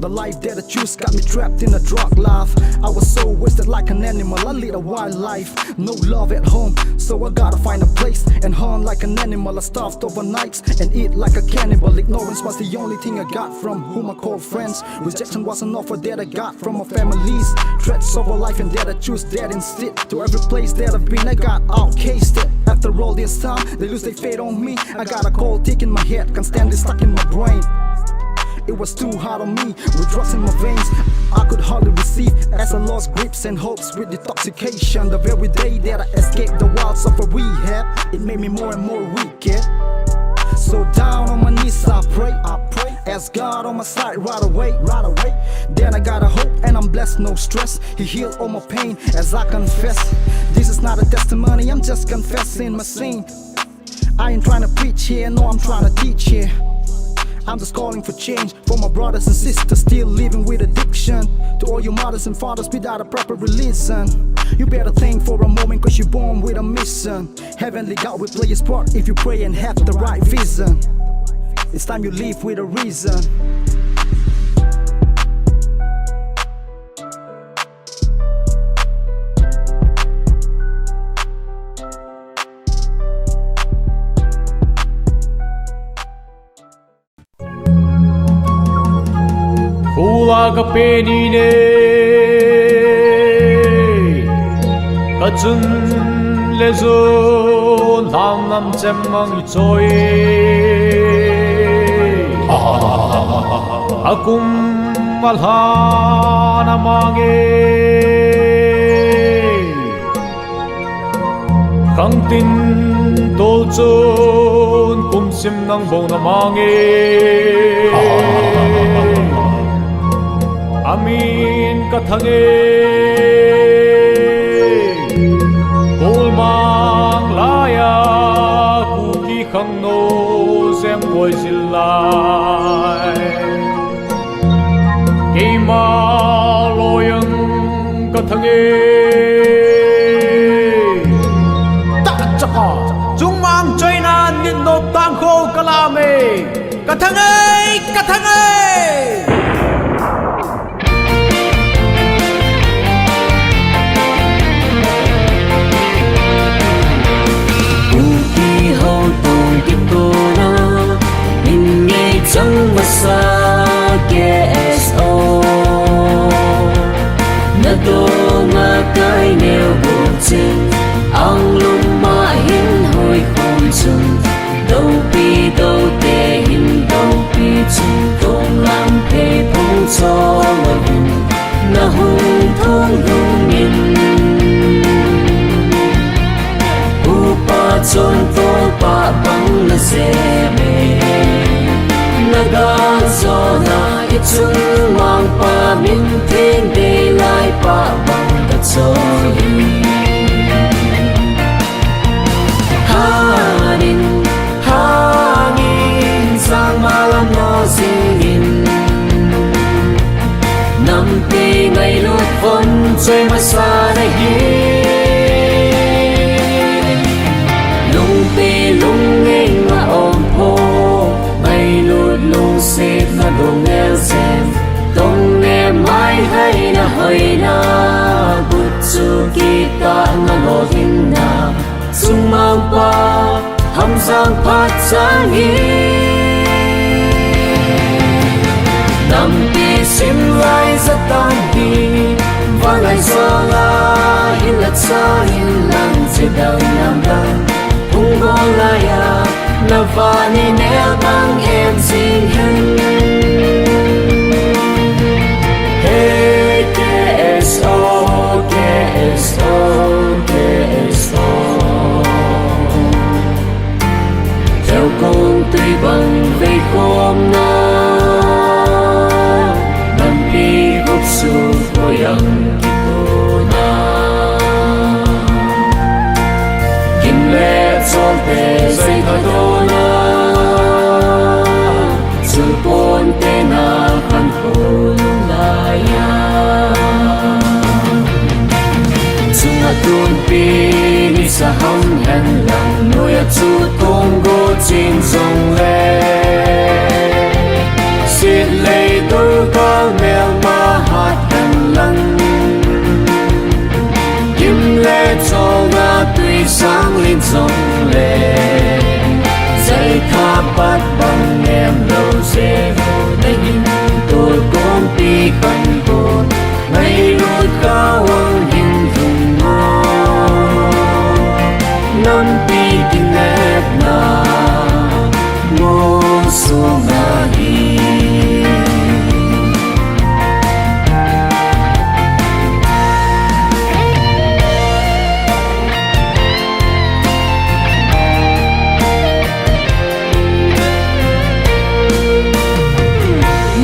The life that I choose got me trapped in a drug life. I was so wasted like an animal, I lead a wild life. No love at home, so I gotta find a place and hunt like an animal. I starved overnight and eat like a cannibal. Ignorance was the only thing I got from whom I call friends. Rejection was an offer that I got from my families. Threats of a life and that I choose that instead. To every place that I've been, I got outcasted. After all this time, they lose their faith on me. I got a cold tick in my head, can't stand it stuck in my brain. It was too hard on me, with drugs in my veins I could hardly receive, as I lost grips and hopes with intoxication. The very day that I escaped the wilds of a rehab, it made me more and more weak, yeah? So down on my knees I pray, ask God on my side right away. Then I got a hope and I'm blessed, no stress. He healed all my pain as I confess. This is not a testimony, I'm just confessing my sin. I ain't trying to preach here, no, I'm trying to teach here. I'm just calling for change for my brothers and sisters still living with addiction. To all your mothers and fathers without a proper religion, you better think for a moment, cause you're born with a mission. Heavenly God will play his part if you pray and have the right vision. It's time you live with a reason. Hula ka penine Kachun lezo nam nam chemmang ichoi Akum malhana mange Kangtin dolchon kumsim nang bong na mange Amin kathage Golmang laya kuki khang no sem boy zilai Keima loyang kathage thang ơi Uki hậu tông kịp tô na mình nghe chẳng mà xa KSO na tô mà cái nêu buồn trên ang lung ma hin hồi không chung đâu bi đâu tê hin đâu bi chung công làm thế phong cho người hin na hung thong lung min upa chon to pa bang na se me na ga zo na ichung mang pa min thing de lai pa bang ka cho hanin hangin sang malam no singin năm ti ngày lúc phun chơi mà xa đây lung ti lung nghe mà ôm po ngày lúc lung xếp mà đụng nghe xem tông nghe mai hay na hơi na bút chu kita na lo hin na sung mang pa ham giang phát sáng năm ti sim lai rất tan hi và lại gió la in lật xa in lặng chỉ đầu nam đăng ung go lai à na va ni nè bang em xin hen hey KSO KSO KSO theo con tuy bằng vây khom na năm đi gốc su tôi ăn kito na kim lệ cho tê dây thoi đô na sự bốn tê na khăn khô lung lại chung a tuôn pi ni sa hâm hẹn lòng nuôi a chu công go trên sông lệ xiết lấy tôi có mèo ma hạt hẹn lòng kim lệ cho nga tùy sáng lên sông lệ dây tha bắt bằng em lâu dễ vô đây tôi con pi khăn cồn ngày lúc cao hơn hình dung mơ năm pi kinh nét na ngô xuống na hi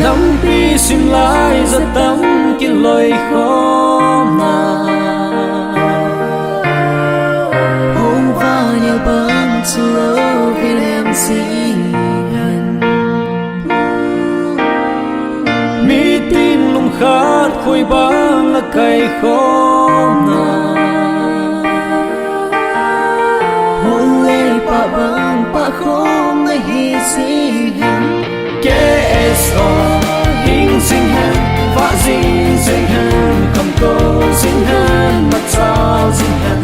năm pi sim lai rất tâm kinh lối khó na hôm qua nhiều băng chưa lâu vì em xin gần mi tin lung khát khôi băng là cây khó na hôn lê pa băng pa không ngày hi xin gần KSO hình sinh hen vã dinh sinh hen không có sinh hen mặt trao sinh hen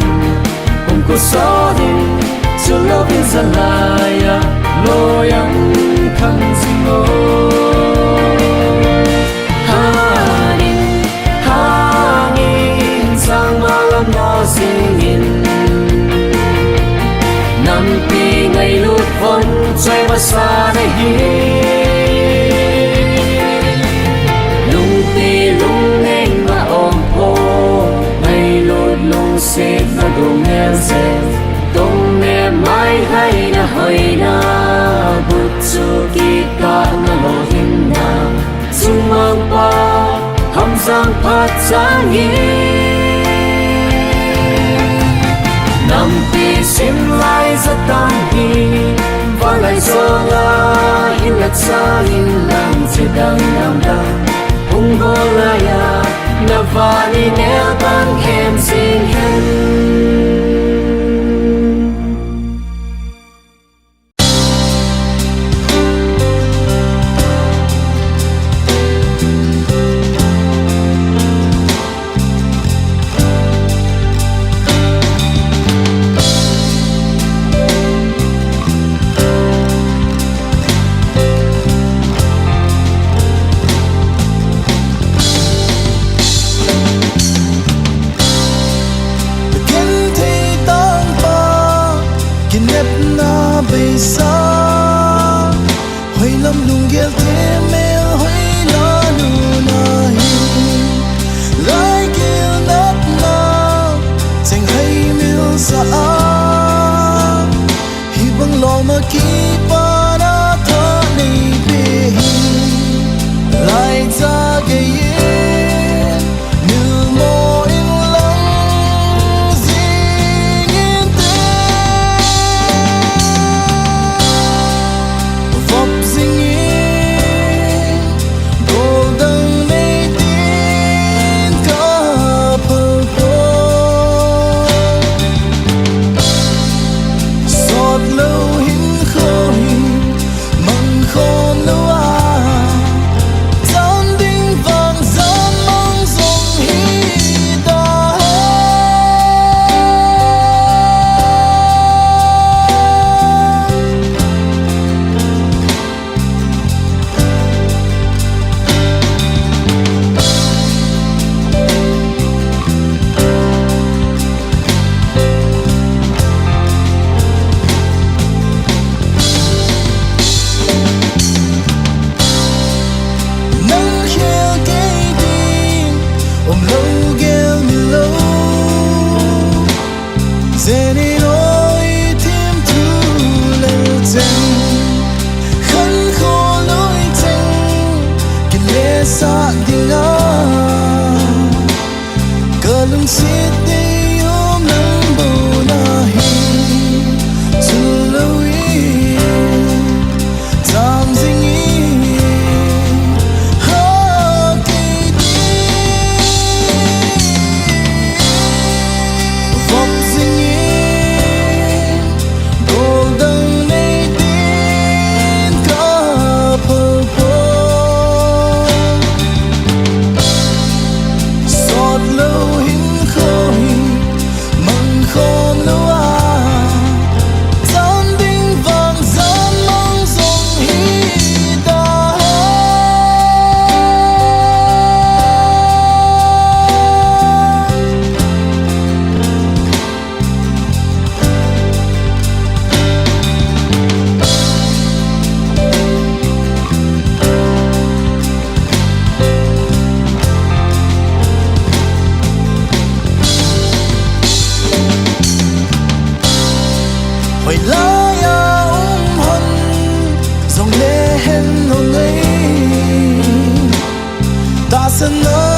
cùng cô gió đi chưa lâu bên giờ lại lối ăn khăn sinh ngô hanin hangin sang malam no singin năm pi ngày lúc phun chơi mà xa đây lung ti lung nghe mà ôm po ngày lúc lung xếp mà đụng nghe xem tông nghe mai hay na hơi na bút chu kita na lo hin na sung mang pa ham giang phát sáng năm pi sim lai rất tan hi và lại gió la in lật xa in lặng chỉ đang nam đăng ung go lai à na va ni nè bang em xin hen sa hi bang lo ma ki pa na tha nei be lai za ge ye nu mo in lang zing in te vop zing in golden nei tin ka pa po sot lo hin khoi mang khom lo a sa dinga kalung sit de yom nang bo na hi tului tam zing yi ha ke di vop zing yi golden nei tin ka pa po lo hin khoi mang khom lo a zan ding vang zan mang zong hi da Hoi la ya hon dòng lệ hen hồng ấy ta sẽ nói